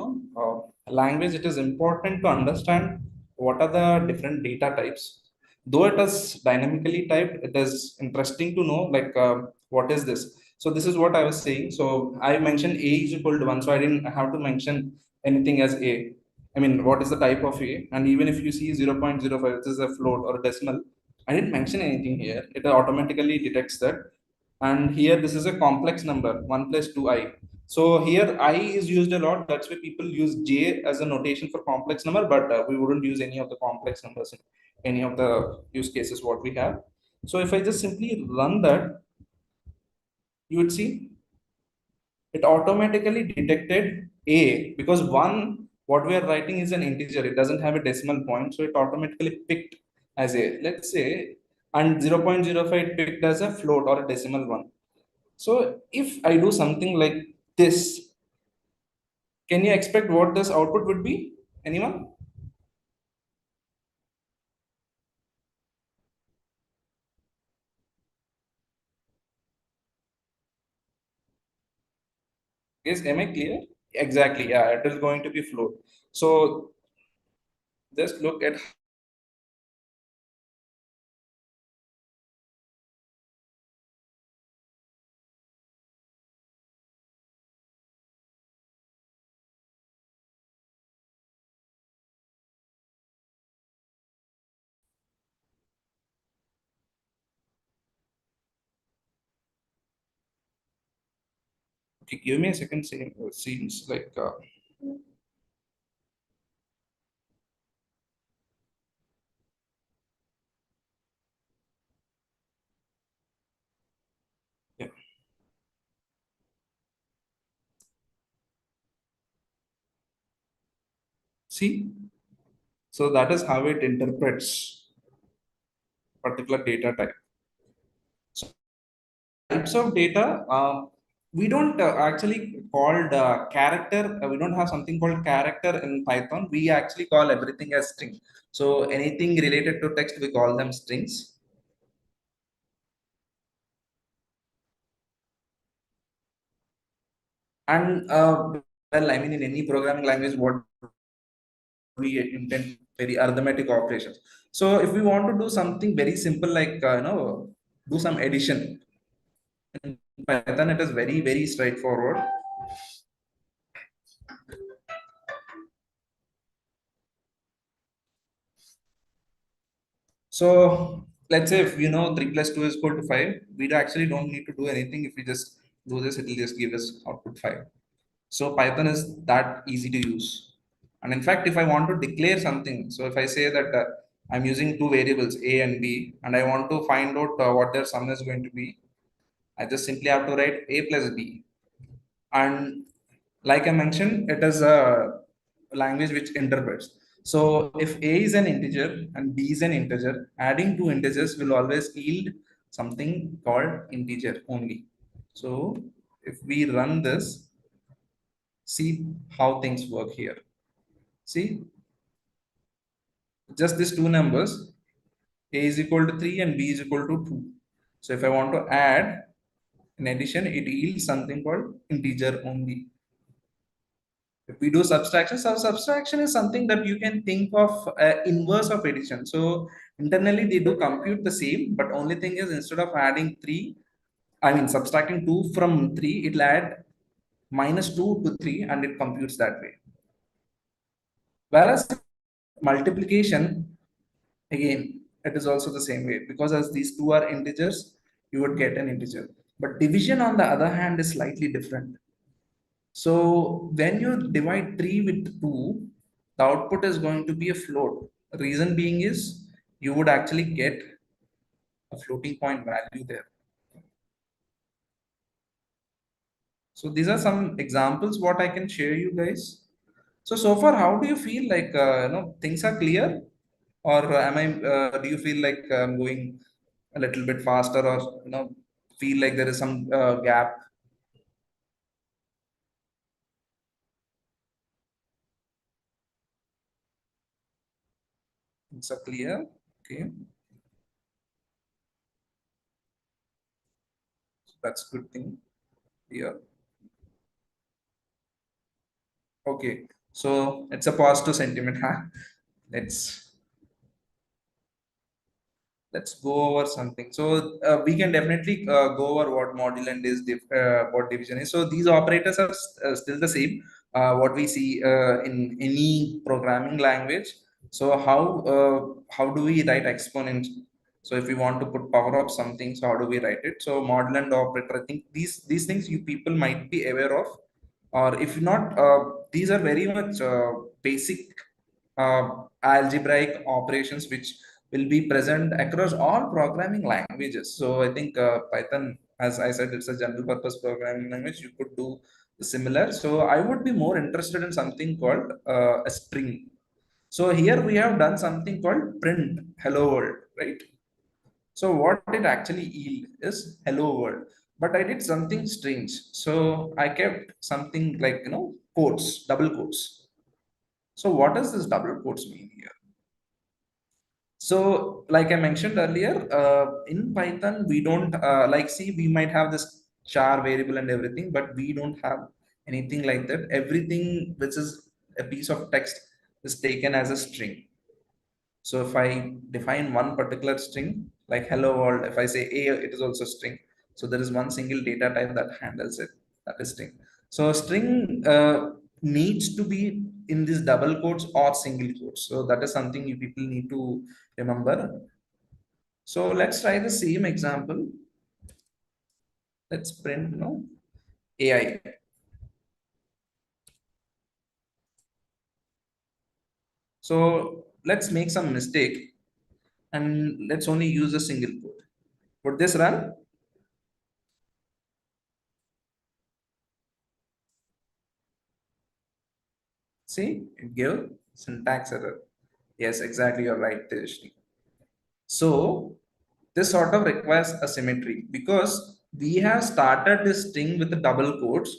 language, it is important to understand what are the different data types. Though it is dynamically typed, it is interesting to know, like, what is this. So this is what I was saying. So I mentioned a is equal to one, so I didn't have to mention anything as a. I mean, what is the type of a? And even if you see 0.05, this is a float or a decimal, I didn't mention anything here. It automatically detects that. And here, this is a complex number, 1 plus 2i. So here I is used a lot. That's why people use J as a notation for complex number, but we wouldn't use any of the complex numbers in any of the use cases what we have. So if I just simply run that, you would see it automatically detected A, because one, what we are writing is an integer. It doesn't have a decimal point. So it automatically picked as A, let's say, and 0.05 picked as a float or a decimal one. So if I do something like this, can you expect what this output would be? Anyone? Yes, am I clear? Exactly. Yeah, it is going to be float. So just look at okay, give me a second. Seems like yeah. See, so that is how it interprets particular data type. So types of data, we don't actually called character. We don't have something called character in Python. We actually call everything as string. So anything related to text, we call them strings. And well, I mean, in any programming language, what we intend very arithmetic operations. So if we want to do something very simple, like do some addition in Python, it is very straightforward. So let's say if 3 plus 2 is equal to 5, we actually don't need to do anything. If we just do this, it will just give us output 5. So Python is that easy to use. And in fact, if I want to declare something, so if I say that I'm using two variables A and B, and I want to find out what their sum is going to be, I just simply have to write A plus B. And like I mentioned, it is a language which interprets. So if A is an integer and B is an integer, adding two integers will always yield something called integer only. So if we run this, see how things work here. See, just these two numbers, A is equal to 3 and B is equal to 2. So if I want to add, in addition, it yields something called integer only. If we do subtraction, so subtraction is something that you can think of inverse of addition. So internally they do compute the same, but only thing is instead of adding 3, I mean subtracting 2 from 3, it'll add minus 2 to 3 and it computes that way. Whereas multiplication, again, it is also the same way, because as these two are integers, you would get an integer. But division on the other hand is slightly different. So when you divide 3 with 2, the output is going to be a float. Reason being is you would actually get a floating point value there. So these are some examples what I can share you guys. So far, how do you feel like things are clear, or am I? Do you feel like I'm going a little bit faster, or feel like there is some gap? Things are clear. Okay, so that's good thing here. Okay, so it's a positive sentiment, huh? Let's let's go over something. So we can definitely go over what modulant is, what division is. So these operators are still the same, what we see in any programming language. So how do we write exponents? So if we want to put power of something, so how do we write it? So modulant operator, I think these things you people might be aware of, or if not, these are very much basic algebraic operations which will be present across all programming languages. So I think Python, as I said, it's a general purpose programming language. You could do similar. So I would be more interested in something called a string. So here we have done something called print hello world, right? So what it actually yield is hello world. But I did something strange. So I kept something like quotes, double quotes. So what does this double quotes mean here? So, like I mentioned earlier, in Python, we don't see, we might have this char variable and everything, but we don't have anything like that. Everything which is a piece of text is taken as a string. So if I define one particular string like hello world, if I say a, it is also string. So there is one single data type that handles it, that is string. So string needs to be in these double quotes or single quotes. So that is something you people need to remember. So let's try the same example. Let's print AI. So let's make some mistake and let's only use a single quote. Would this run? See, it gave syntax error. Yes, exactly. You're right, Tejashri. So this sort of requires a symmetry because we have started this string with the double quotes,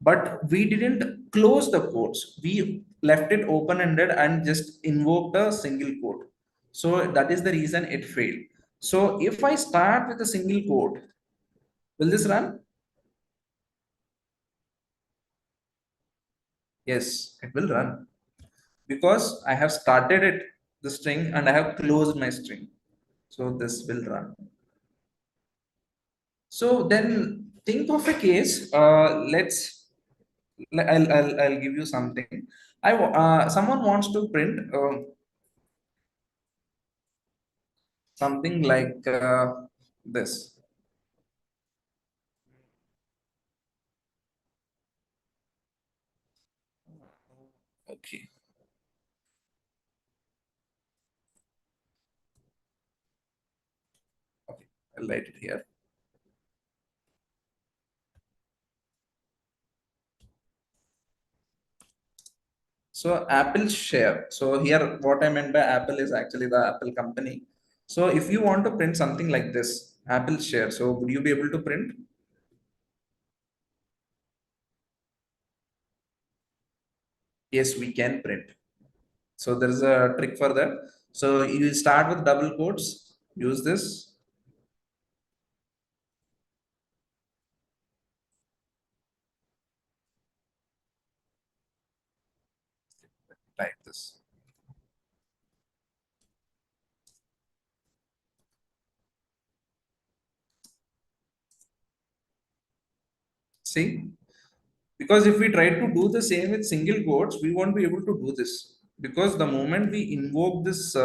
but we didn't close the quotes. We left it open-ended and just invoked a single quote. So that is the reason it failed. So if I start with a single quote, will this run? Yes, it will run because I have started it the string and I have closed my string. So this will run. So then think of a case. I'll give you something. Someone wants to print something like this. Okay, okay, I'll write it here. So Apple share. So here, what I meant by Apple is actually the Apple company. So if you want to print something like this, Apple share. So would you be able to print? Yes, we can print. So there is a trick for that. So you start with double quotes. Use this like this. See, because if we try to do the same with single quotes, we won't be able to do this because the moment we invoke this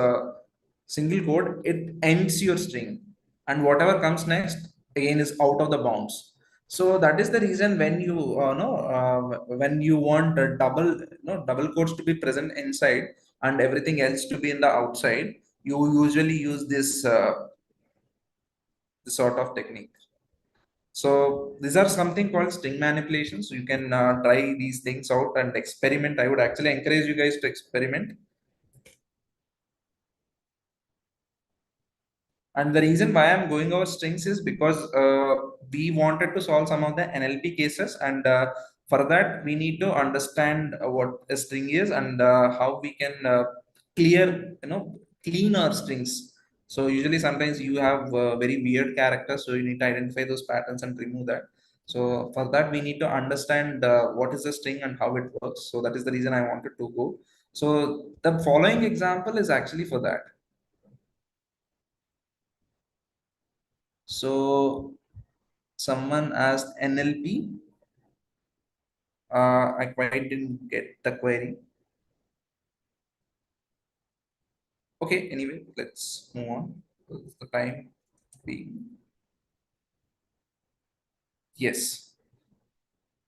single quote, it ends your string, and whatever comes next again is out of the bounds. So that is the reason when you know when you want a double quotes to be present inside and everything else to be in the outside, you usually use this sort of technique. So these are something called string manipulations. You can try these things out and experiment. I would actually encourage you guys to experiment. And the reason why I'm going over strings is because we wanted to solve some of the NLP cases, and for that we need to understand what a string is and how we can clean our strings. So usually sometimes you have very weird characters, so you need to identify those patterns and remove that. So for that we need to understand what is a string and how it works. So that is the reason I wanted to go. So the following example is actually for that. So someone asked NLP. I quite didn't get the query. Okay, anyway, let's move on. The time being. Yes.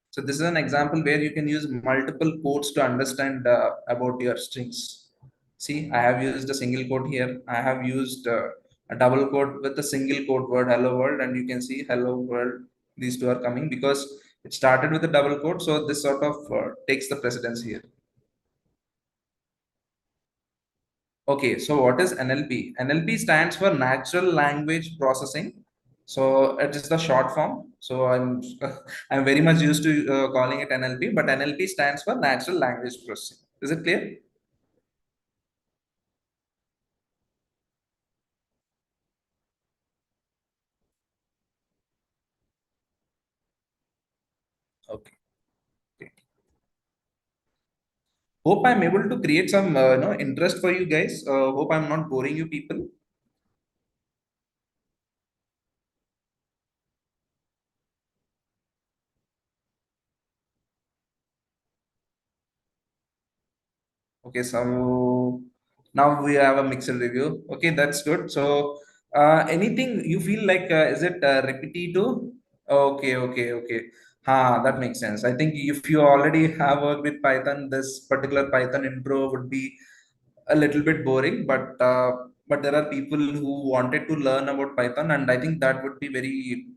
So this is an example where you can use multiple quotes to understand about your strings. See, I have used a single quote here. I have used a double quote with a single quote word hello world, and you can see hello world. These two are coming because it started with a double quote. So this sort of takes the precedence here. Okay, so what is NLP? NLP stands for Natural Language Processing. So it is the short form. So I'm I'm very much used to calling it NLP, but NLP stands for Natural Language Processing. Is it clear? Okay. Okay. Hope I'm able to create some interest for you guys. Hope I'm not boring you people. Okay, so now we have a mixed review. Okay, that's good. So, anything you feel like, is it repetitive? Okay, okay, okay. That makes sense. I think if you already have worked with Python, this particular Python intro would be a little bit boring, but there are people who wanted to learn about Python, and I think that would be very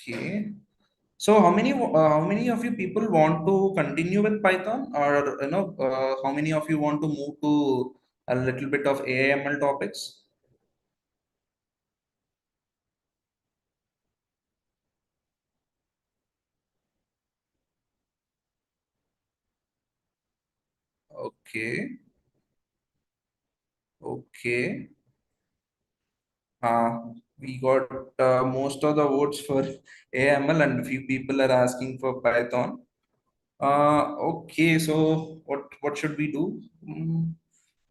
okay. So how many of you people want to continue with Python, or how many of you want to move to a little bit of AIML topics? Okay, okay. We got most of the votes for AML, and few people are asking for Python. Okay, so what should we do?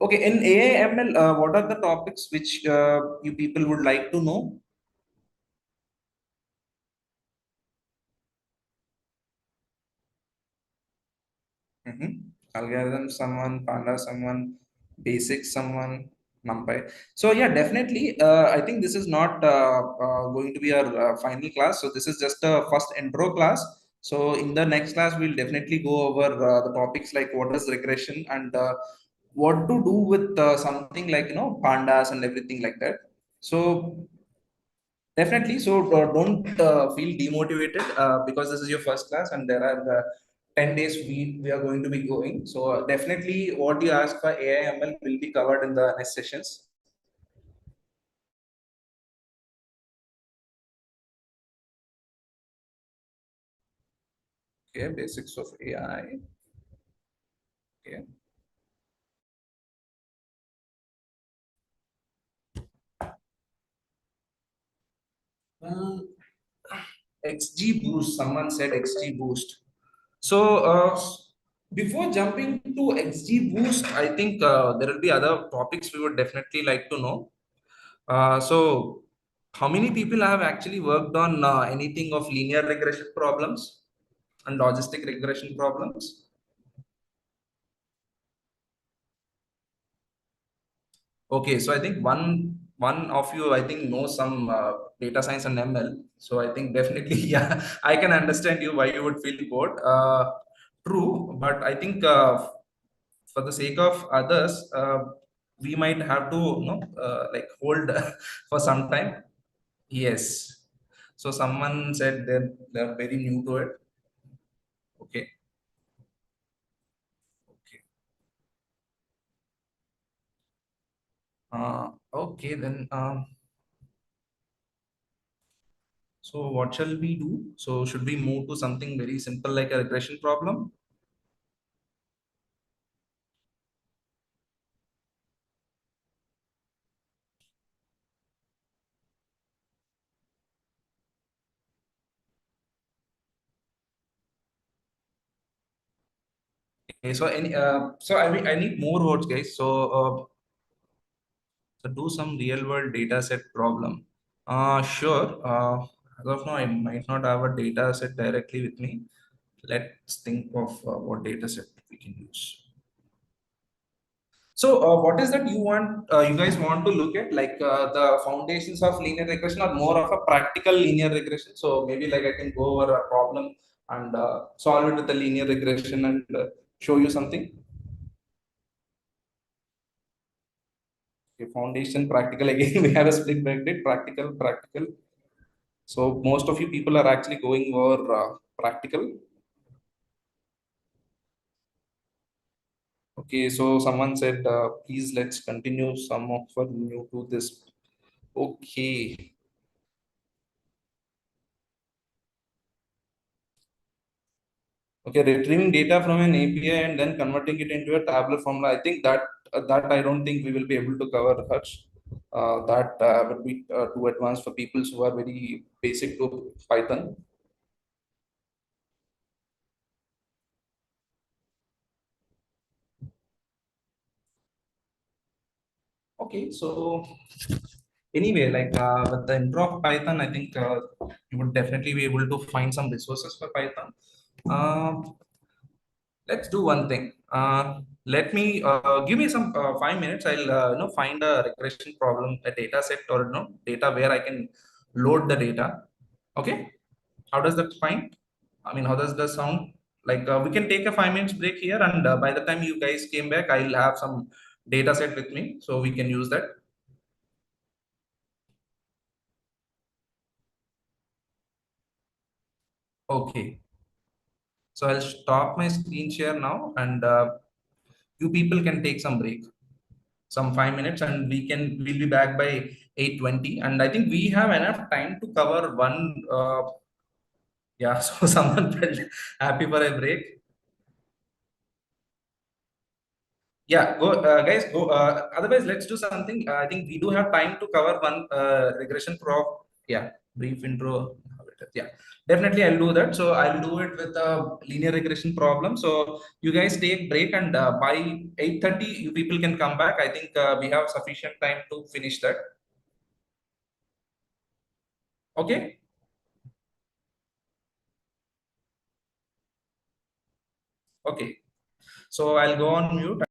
Okay, in AIML, what are the topics which you people would like to know? Mm-hmm. Algorithm, someone, panda, someone, basic, someone, numpy. So yeah, definitely. I think this is not going to be our final class. So this is just a first intro class. So in the next class, we'll definitely go over the topics like what is regression and what to do with something like pandas and everything like that. So definitely. So don't feel demotivated because this is your first class and there are 10 days we are going to be going. So definitely what you ask for AIML will be covered in the next sessions. Okay, basics of AI. Okay. Well, XG boost. Someone said XG boost. So before jumping to XG boost, I think there will be other topics we would definitely like to know. So, how many people have actually worked on anything of linear regression problems and logistic regression problems? Okay, so I think one of you I think knows some data science and ML. So I think definitely yeah, I can understand you why you would feel bored. True, but I think for the sake of others, we might have to like hold for some time. Yes. So someone said they're very new to it. Okay. Okay. Okay, then so what shall we do? So should we move to something very simple like a regression problem? Okay, so I need more words, guys. So do some real world data set problem. Sure. As of now, I might not have a data set directly with me. Let's think of what data set we can use. So, what is that you want? You guys want to look at like the foundations of linear regression, or more of a practical linear regression? So maybe like I can go over a problem and solve it with a linear regression and show you something. Okay, foundation, practical. Again, we have a split bracket, practical, practical. So most of you people are actually going over practical. Okay, so someone said, please let's continue some of our new to this. Okay. Okay, retrieving data from an API and then converting it into a tabular formula. I think that I don't think we will be able to cover, Harsh. that would be too advanced for people who are very basic to Python. Okay, so anyway, like with the intro of Python, I think you would definitely be able to find some resources for Python. Let's do one thing. Let me give me some 5 minutes. I'll find a regression problem, a data set, or data where I can load the data. Okay, how does that find? I mean, how does that sound? Like we can take a 5 minutes break here, and by the time you guys came back, I'll have some data set with me, so we can use that. Okay, so I'll stop my screen share now, and you people can take some break, some 5 minutes, and we'll be back by 8:20. And I think we have enough time to cover one. Yeah, so someone felt happy for a break. Yeah, go guys, go. Otherwise, let's do something. I think we do have time to cover one regression prop. Yeah, brief intro. Yeah, definitely I'll do that. So I'll do it with a linear regression problem. So you guys take break, and by 8:30, you people can come back. I think we have sufficient time to finish that. Okay. Okay. So I'll go on mute.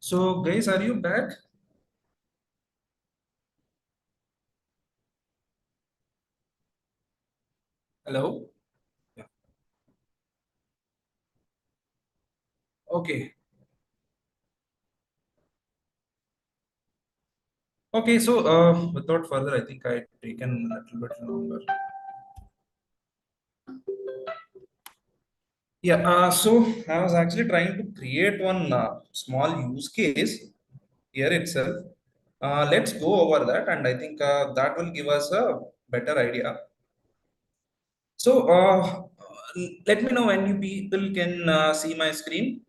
So guys, are you back? Hello? Yeah. Okay. Okay, so without further, I think I've taken a little bit longer. Yeah, so I was actually trying to create one small use case here itself. Let's go over that, and I think that will give us a better idea. So, let me know when you people can see my screen.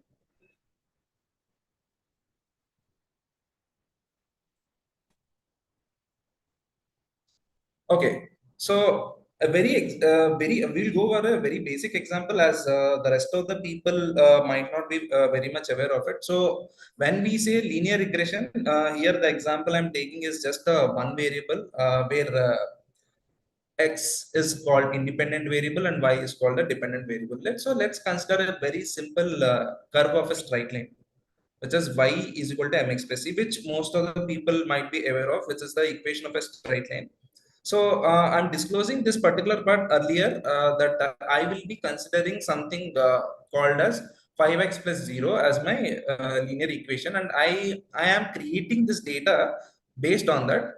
Okay, so a we'll go over a very basic example as the rest of the people might not be very much aware of it. So when we say linear regression, here the example I'm taking is just one variable where x is called independent variable and y is called a dependent variable. Let's consider a very simple curve of a straight line, which is y is equal to mx plus c, which most of the people might be aware of, which is the equation of a straight line. So I'm disclosing this particular part earlier that I will be considering something called as 5x plus 0 as my linear equation, and I am creating this data based on that,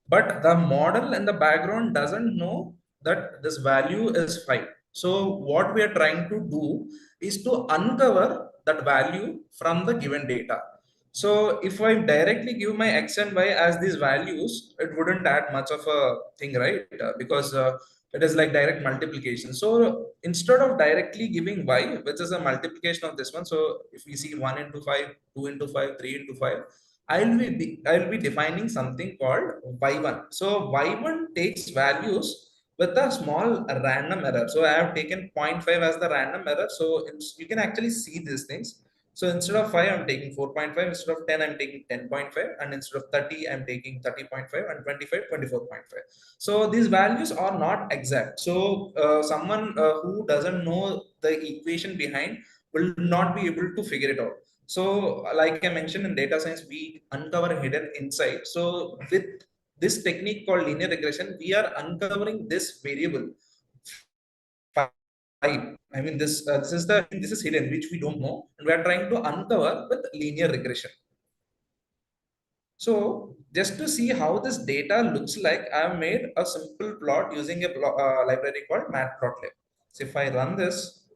but the model in the background doesn't know that this value is 5. So what we are trying to do is to uncover that value from the given data. So if I directly give my x and y as these values, it wouldn't add much of a thing, right? Because it is like direct multiplication. So instead of directly giving y, which is a multiplication of this one, so if we see 1 into 5, 2 into 5, 3 into 5, I'll be defining something called y1. So y1 takes values with a small random error. So I have taken 0.5 as the random error. So you can actually see these things. So instead of 5, I'm taking 4.5. Instead of 10, I'm taking 10.5. And instead of 30, I'm taking 30.5, and 25, 24.5. So these values are not exact. So someone who doesn't know the equation behind will not be able to figure it out. So, like I mentioned in data science, we uncover hidden insight. So, with this technique called linear regression, we are uncovering this variable five. I mean, this is hidden, which we don't know, and we are trying to uncover with linear regression. So, just to see how this data looks like, I have made a simple plot using a library called matplotlib. So, if I run this,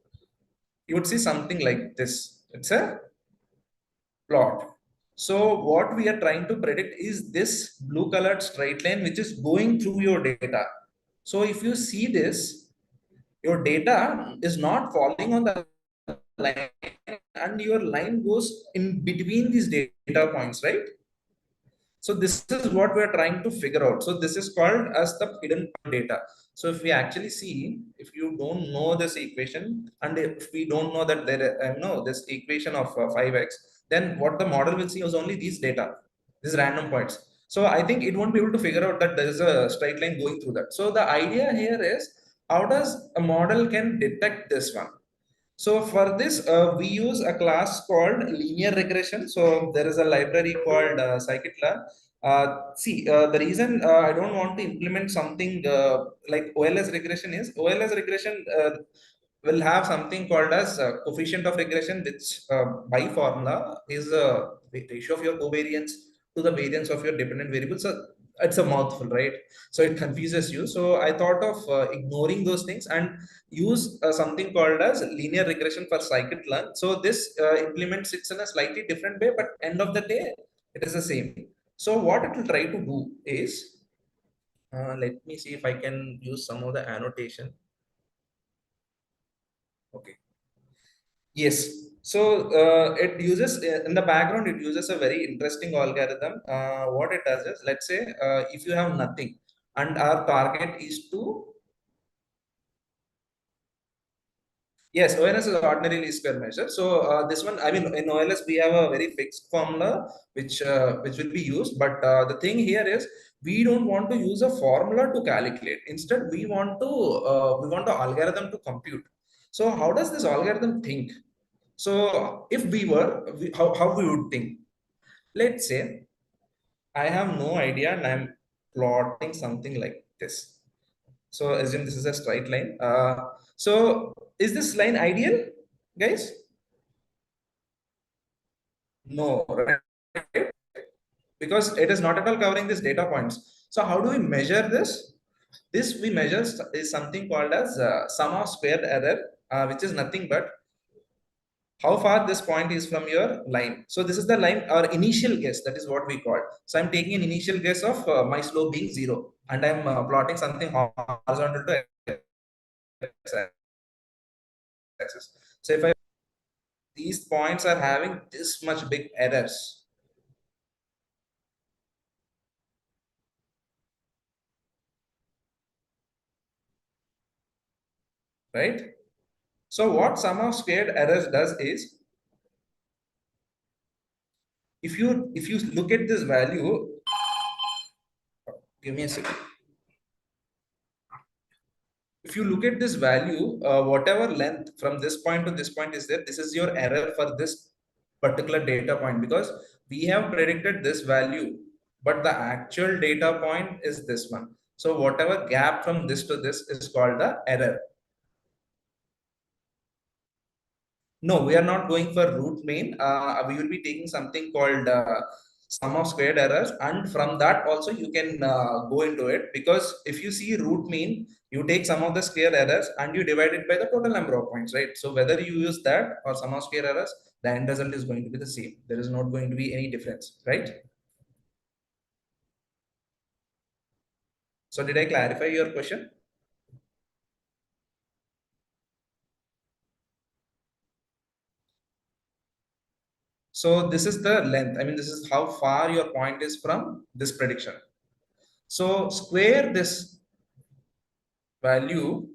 you would see something like this. It's a plot. So what we are trying to predict is this blue colored straight line which is going through your data. So if you see this, your data is not falling on the line and your line goes in between these data points, right? So this is what we're trying to figure out. So this is called as the hidden data. So if we actually see, if you don't know this equation, and if we don't know that there, this equation of 5x, then what the model will see is only these data, these random points. So I think it won't be able to figure out that there is a straight line going through that. So the idea here is, how does a model can detect this one? So for this, we use a class called linear regression. So there is a library called scikit-learn. The reason I don't want to implement something like OLS regression is OLS regression will have something called as coefficient of regression, which by formula is the ratio of your covariance to the variance of your dependent variable. So it's a mouthful, right? So it confuses you. So I thought of ignoring those things and use something called as linear regression for scikit-learn. So this implements it in a slightly different way, but end of the day, it is the same. So what it will try to do is, let me see if I can use some of the annotation. Okay. Yes. So it uses in the background, it uses a very interesting algorithm. What it does is, let's say if you have nothing and our target is to, yes, ONS is ordinary least square measure. So this one, I mean, in OLS we have a very fixed formula which will be used. But the thing here is, we don't want to use a formula to calculate. Instead, we want the algorithm to compute. So how does this algorithm think? So if we were, how we would think? Let's say I have no idea and I'm plotting something like this. So assume this is a straight line. So is this line ideal, guys? No, right? Because it is not at all covering these data points. So how do we measure this? This we measure is something called as sum of squared error, which is nothing but how far this point is from your line. So this is the line or initial guess, that is what we call. So I'm taking an initial guess of my slope being 0 and I'm plotting something horizontal to x-axis. So if I these points are having this much big errors, right? So what sum of squared errors does is, if you look at this value, give me a second. If you look at this value, whatever length from this point to this point is there, this is your error for this particular data point, because we have predicted this value, but the actual data point is this one. So whatever gap from this to this is called the error. No, we are not going for root mean. We will be taking something called sum of squared errors, and from that also you can go into it, because if you see root mean, you take sum of the square errors and you divide it by the total number of points, right? So whether you use that or sum of square errors, the end result is going to be the same. There is not going to be any difference, right? So did I clarify your question? So this is the length. I mean, this is how far your point is from this prediction. So square this value,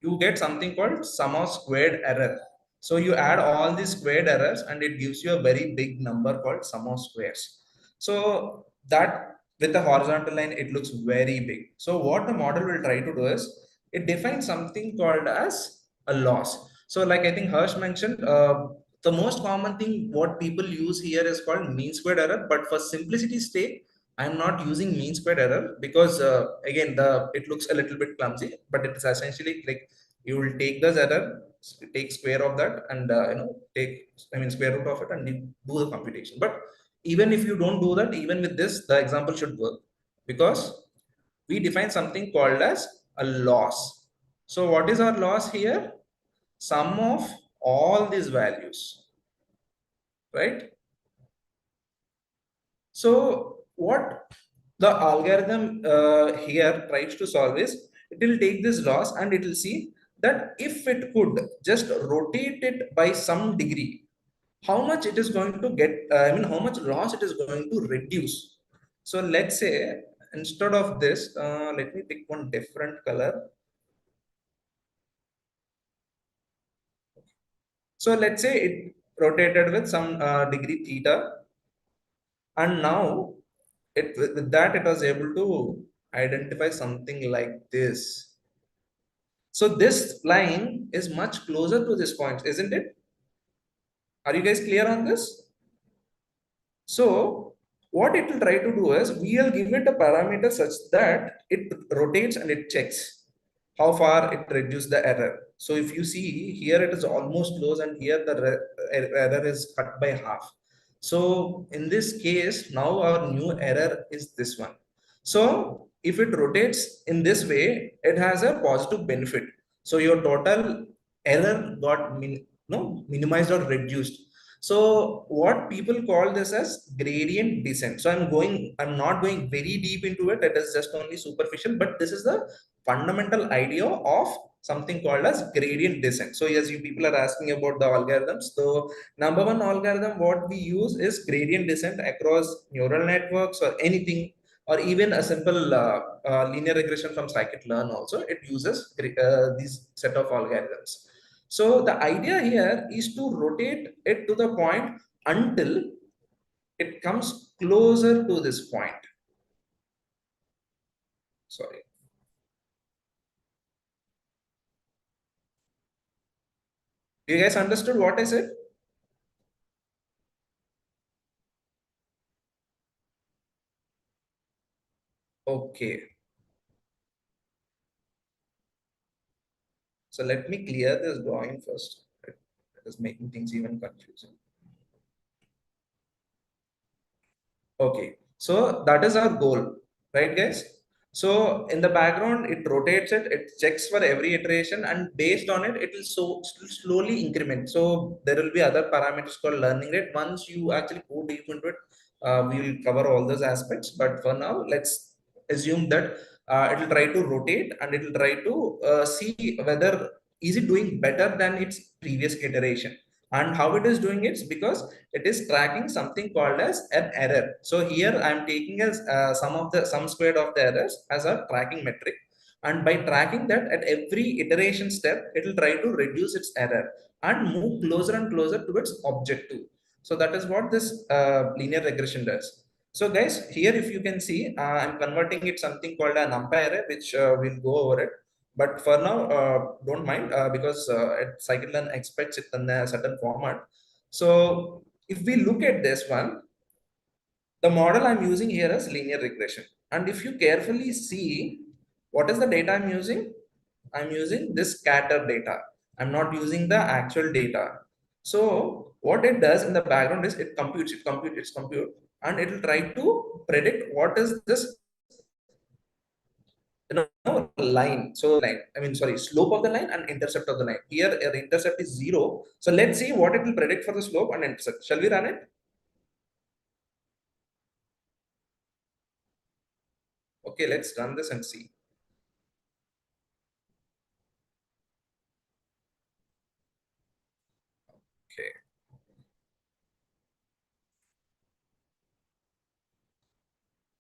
you get something called sum of squared error. So you add all these squared errors and it gives you a very big number called sum of squares. So that with the horizontal line, it looks very big. So what the model will try to do is, it defines something called as a loss. So like I think Harsh mentioned, the most common thing what people use here is called mean squared error. But for simplicity's sake, I'm not using mean squared error, because again it looks a little bit clumsy, but it's essentially like you will take the error, take square of that, and take, I mean, square root of it, and you do the computation. But even if you don't do that, even with this, the example should work, because we define something called as a loss. So what is our loss here? Sum of all these values, right? So what the algorithm here tries to solve is, it will take this loss and it will see that if it could just rotate it by some degree, how much it is going to get, I mean, how much loss it is going to reduce. So let's say instead of this, let me pick one different color. So let's say it rotated with some degree theta, and now with that it was able to identify something like this. So this line is much closer to this point, isn't it? Are you guys clear on this? So what it will try to do is, we will give it a parameter such that it rotates and it checks how far it reduced the error. So if you see here, it is almost close, and here the error is cut by half. So in this case, now our new error is this one. So if it rotates in this way, it has a positive benefit. So your total error got minimized or reduced. So what people call this as gradient descent. So I'm not going very deep into it. It is just only superficial, but this is the fundamental idea of something called as gradient descent. So yes, you people are asking about the algorithms. So number one algorithm what we use is gradient descent across neural networks or anything, or even a simple linear regression from scikit-learn also. It uses these set of algorithms. So the idea here is to rotate it to the point until it comes closer to this point. Sorry. You guys understood what I said? Okay. So let me clear this drawing first. It is making things even confusing. Okay, so that is our goal, right, guys? So in the background, it rotates it, it checks for every iteration, and based on it, it will slowly increment. So there will be other parameters called learning rate. Once you actually go deep into it, we will cover all those aspects. But for now, let's assume that it will try to rotate and it will try to see whether is it doing better than its previous iteration. And how it is doing it, because it is tracking something called as an error. So here I am taking as sum squared of the errors as a tracking metric, and by tracking that at every iteration step it will try to reduce its error and move closer and closer to its objective. So that is what this linear regression does. So guys, here if you can see, I'm converting it something called a numpy array, which we'll go over it. But for now, don't mind, because scikit-learn expects it in a certain format. So if we look at this one, the model I'm using here is linear regression. And if you carefully see, what is the data I'm using? I'm using this scatter data. I'm not using the actual data. So what it does in the background is it compute, and it will try to predict what is this, line. So line, I mean, sorry, slope of the line and intercept of the line. Here, intercept is 0. So let's see what it will predict for the slope and intercept. Shall we run it? Okay, let's run this and see. Okay.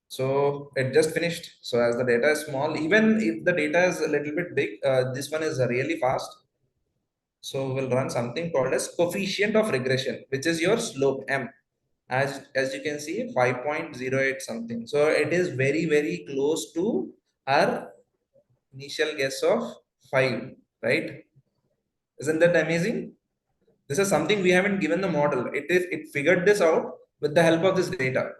So it just finished. So as the data is small, even if the data is a little bit big, this one is really fast. So we'll run something called as coefficient of regression, which is your slope m. As you can see, 5.08 something. So it is very close to our initial guess of 5, right? Isn't that amazing? This is something we haven't given the model. It figured this out with the help of this data.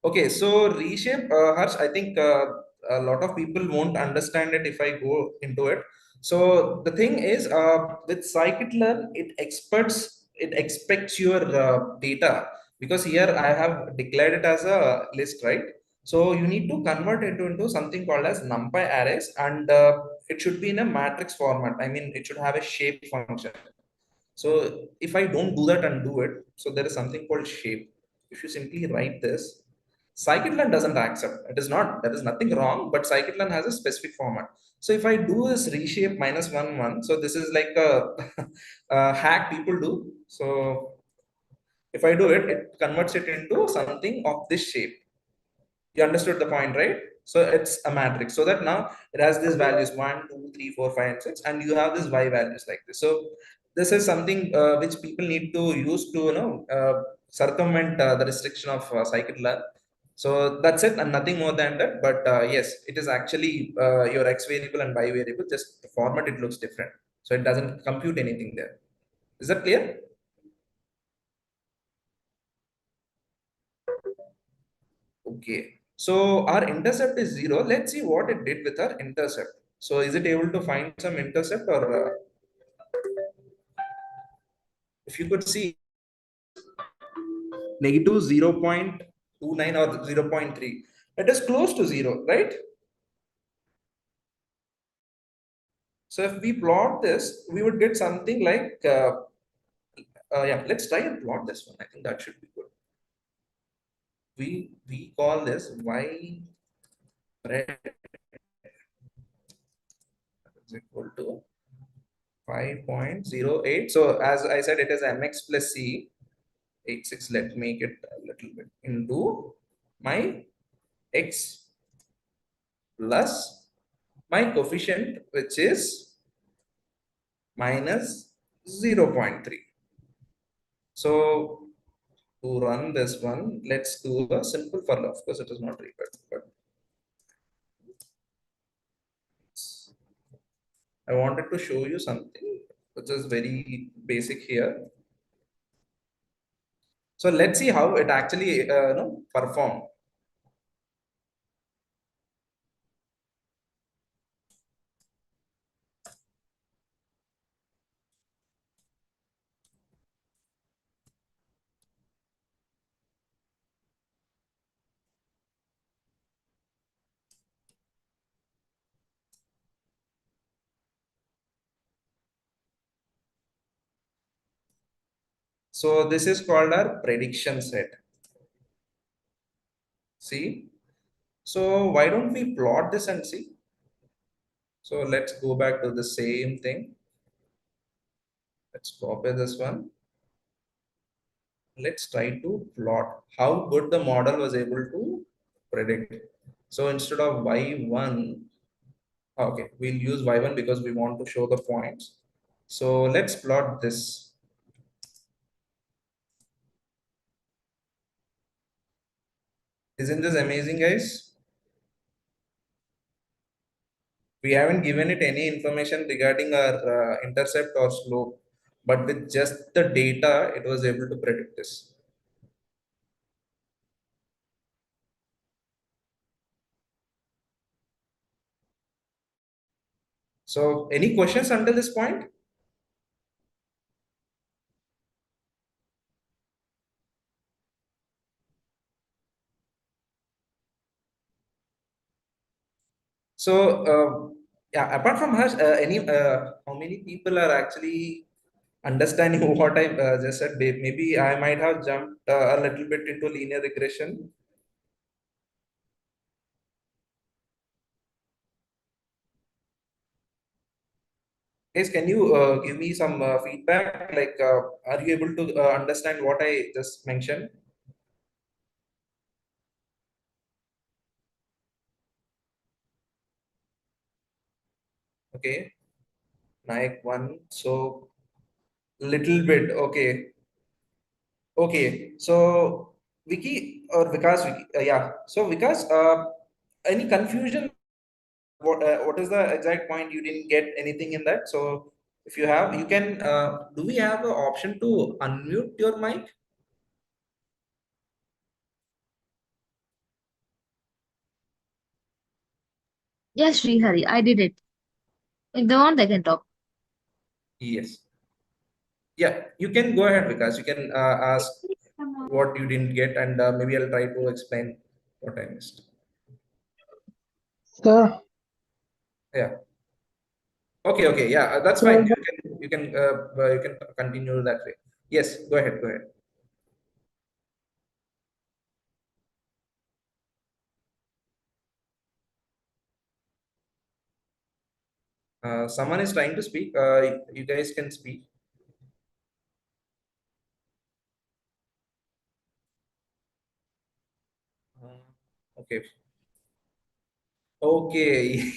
Okay, so reshape, Harsh, I think a lot of people won't understand it if I go into it. So the thing is, with scikit-learn, it expects your data, because here I have declared it as a list, right? So you need to convert it into something called as numpy arrays, and it should be in a matrix format. I mean, it should have a shape function. So if I don't do that and do it, so there is something called shape. If you simply write this, scikit-learn doesn't accept. It is not, there is nothing wrong, but scikit-learn has a specific format. So if I do this reshape -1 1, so this is like a, a hack people do. So if I do it, it converts it into something of this shape. You understood the point, right? So it's a matrix, so that now it has these values 1 2 3 4 5 and 6, and you have these y values like this. So this is something which people need to use to circumvent the restriction of scikit-learn. So that's it, and nothing more than that. But yes, it is actually your x variable and y variable, just the format it looks different, so it doesn't compute anything there. Is that clear? Okay, so our intercept is 0. Let's see what it did with our intercept. So is it able to find some intercept, or if you could see negative 0.29 or 0.3, it is close to 0, right? So if we plot this, we would get something like, yeah, let's try and plot this one. I think that should be good. We call this y spread is equal to 5.08. So as I said, it is mx plus c 86. Let's make it a little bit into my x plus my coefficient, which is minus 0.3. So to run this one, let's do a simple for, of course it is not required, but I wanted to show you something which is very basic here. So let's see how it actually perform. So this is called our prediction set. See? So why don't we plot this and see? So let's go back to the same thing. Let's copy this one. Let's try to plot how good the model was able to predict. So instead of y1, okay, we'll use y1 because we want to show the points. So let's plot this. Isn't this amazing, guys? We haven't given it any information regarding our intercept or slope, but with just the data, it was able to predict this. So any questions until this point? So yeah, apart from us, any how many people are actually understanding what I just said? Maybe I might have jumped a little bit into linear regression. Guys, can you give me some feedback? Like, are you able to understand what I just mentioned? Okay, Naik one. So little bit. Okay, okay. So Vicky or Vikas, Vicky, yeah. So Vikas, any confusion? What is the exact point? You didn't get anything in that. So if you have, you can. Do we have an option to unmute your mic? Yes, Srihari, I did it. If they want, they can talk. Yes. Yeah, you can go ahead, Vikas. You can ask what you didn't get, and maybe I'll try to explain what I missed. Sir, Yeah. Okay. Okay. Yeah, that's so fine. You can continue that way. Yes. Go ahead. Go ahead. Someone is trying to speak. You guys can speak. Okay. Okay,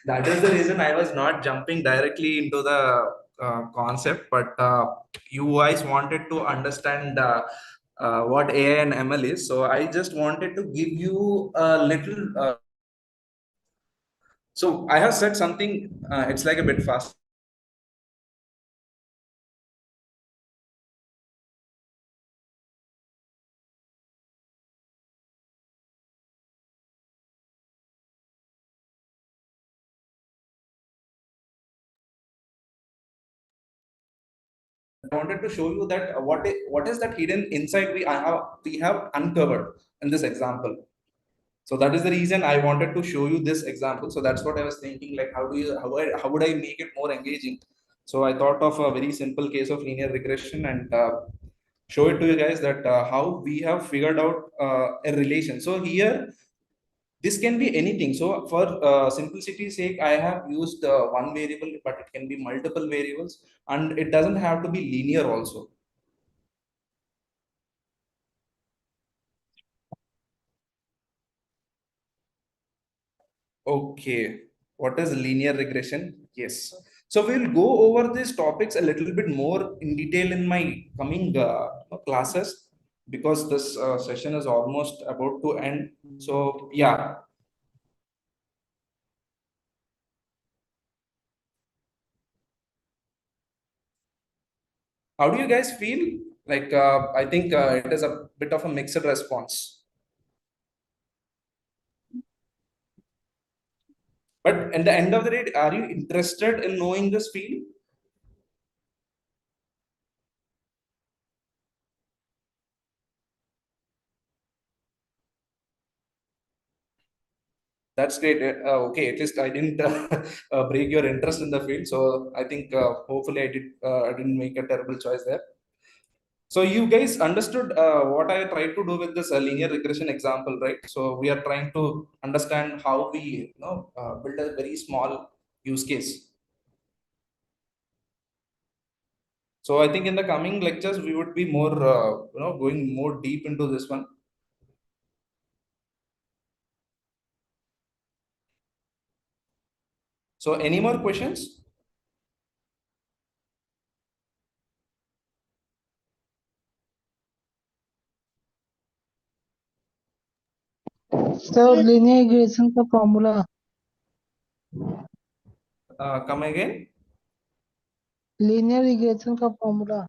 that is the reason I was not jumping directly into the concept, but you guys wanted to understand what AI and ML is. So I just wanted to give you a little. So I have said something. It's like a bit fast. I wanted to show you that what is that hidden insight we have uncovered in this example. So that is the reason I wanted to show you this example. So that's what I was thinking, like how would I make it more engaging? So I thought of a very simple case of linear regression and show it to you guys that how we have figured out a relation. So here this can be anything. So for simplicity's sake, I have used one variable, but it can be multiple variables, and it doesn't have to be linear also. Okay, what is linear regression? Yes. So we'll go over these topics a little bit more in detail in my coming classes because this session is almost about to end. So yeah, how do you guys feel? Like, I think it is a bit of a mixed response. But at the end of the day, are you interested in knowing this field? That's great. Okay, at least I didn't break your interest in the field. So I think hopefully I did. I didn't make a terrible choice there. So you guys understood what I tried to do with this linear regression example, right? So we are trying to understand how we, build a very small use case. So I think in the coming lectures we would be more, going more deep into this one. So any more questions? Sir linear regression का formula Come again. Linear regression का formula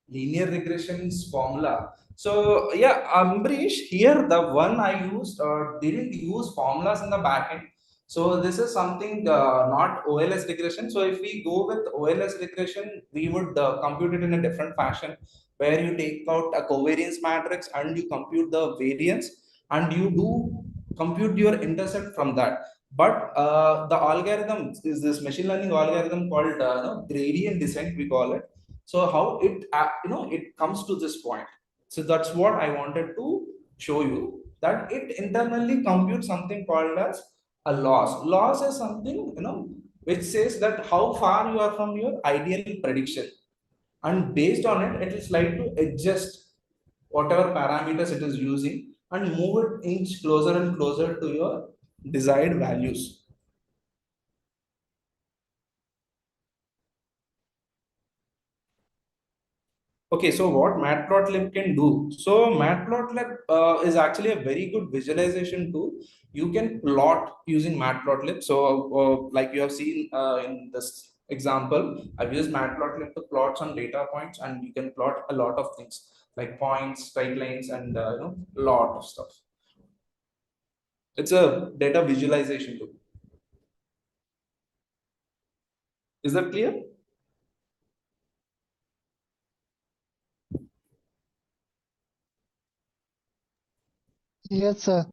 Linear regression's formula. So yeah, Ambrish, here the one I used didn't use formulas in the backend. So this is something not OLS regression. So if we go with OLS regression, we would compute it in a different fashion, where you take out a covariance matrix and you compute the variance, and you do compute your intercept from that. But the algorithm is this machine learning algorithm called gradient descent, we call it. So how it it comes to this point. So that's what I wanted to show you, that it internally computes something called as a loss is something which says that how far you are from your ideal prediction, and based on it it is like to adjust whatever parameters it is using and move it inch closer and closer to your desired values. Okay, so what Matplotlib can do? So Matplotlib is actually a very good visualization tool. You can plot using Matplotlib. So like you have seen in this example, I've used Matplotlib to plot some data points, and you can plot a lot of things like points, straight lines, and a lot of stuff. It's a data visualization tool. Is that clear? Yes sir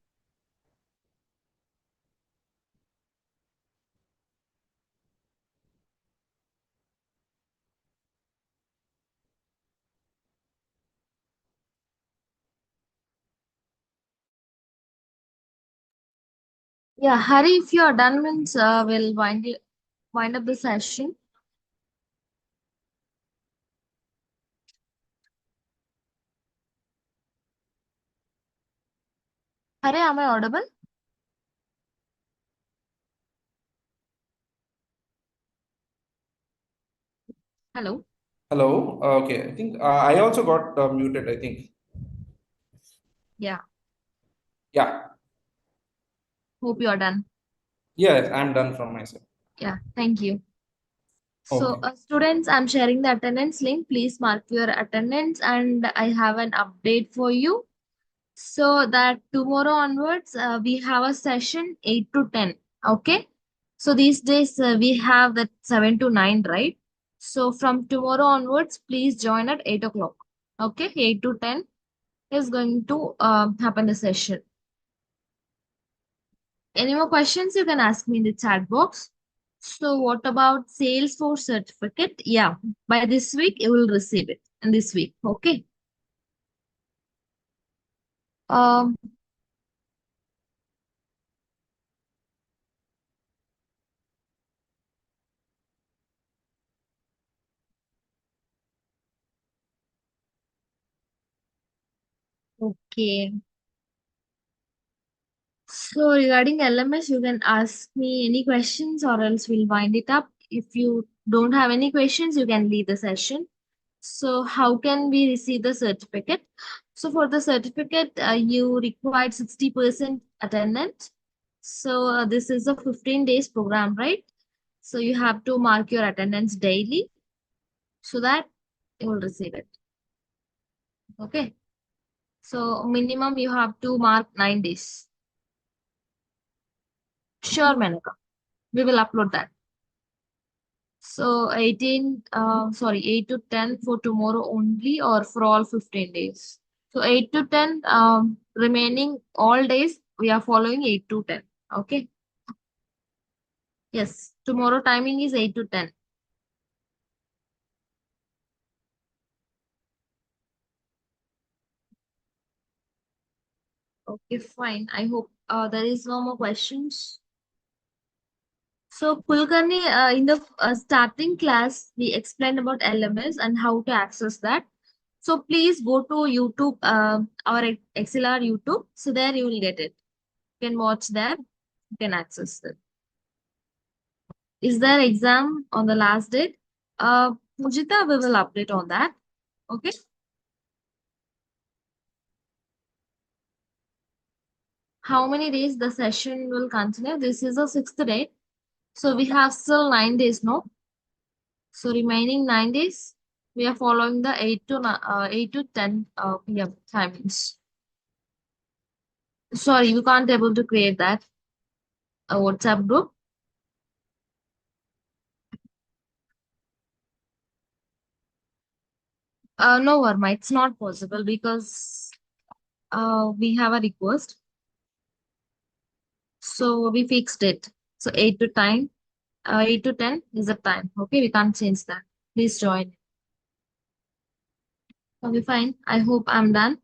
Yeah, Hari, if you are done, means we'll wind up the session. Hari, am I audible? Hello. Hello. Okay, I think I also got muted, I think. Yeah, Yeah. hope you are done. Yes, I'm done from my side. Yeah, thank you. So, Okay. students, I'm sharing the attendance link. Please mark your attendance, and I have an update for you. So that tomorrow onwards, we have a session 8 to 10. Okay. So these days we have that 7 to 9, right? So from tomorrow onwards, please join at 8 o'clock. Okay. 8 to 10 is going to happen the session. Any more questions? You can ask me in the chat box. So what about Salesforce certificate? Yeah. By this week, you will receive it. And this week. Okay. Um, okay. So regarding LMS, you can ask me any questions or else we'll wind it up. If you don't have any questions, you can leave the session. So how can we receive the certificate? So for the certificate, you required 60% attendance. So this is a 15 days program, right? So you have to mark your attendance daily so that you will receive it. Okay. So minimum you have to mark 9 days. Sure, Menaka. We will upload that. So 8 to 10 for tomorrow only or for all 15 days. So 8 to 10, remaining all days, we are following 8 to 10. Okay. Yes. Tomorrow timing is 8 to 10. Okay, fine. I hope there is no more questions. So Kulkarni, in the starting class, we explained about LMS and how to access that. So please go to YouTube, our XLR YouTube. So there you will get it. You can watch there. You can access it. Is there exam on the last date? Mujita, we will update on that. Okay. How many days the session will continue? This is the 6th day. So we have still 9 days, no? So remaining 9 days, we are following the 8 to 10 p.m. timings. Sorry, we can't able to create that WhatsApp group. No, Verma, it's not possible because we have a request. So we fixed it. So 8 to 10 is the time. Okay, we can't change that. Please join. Okay, fine. I hope I'm done.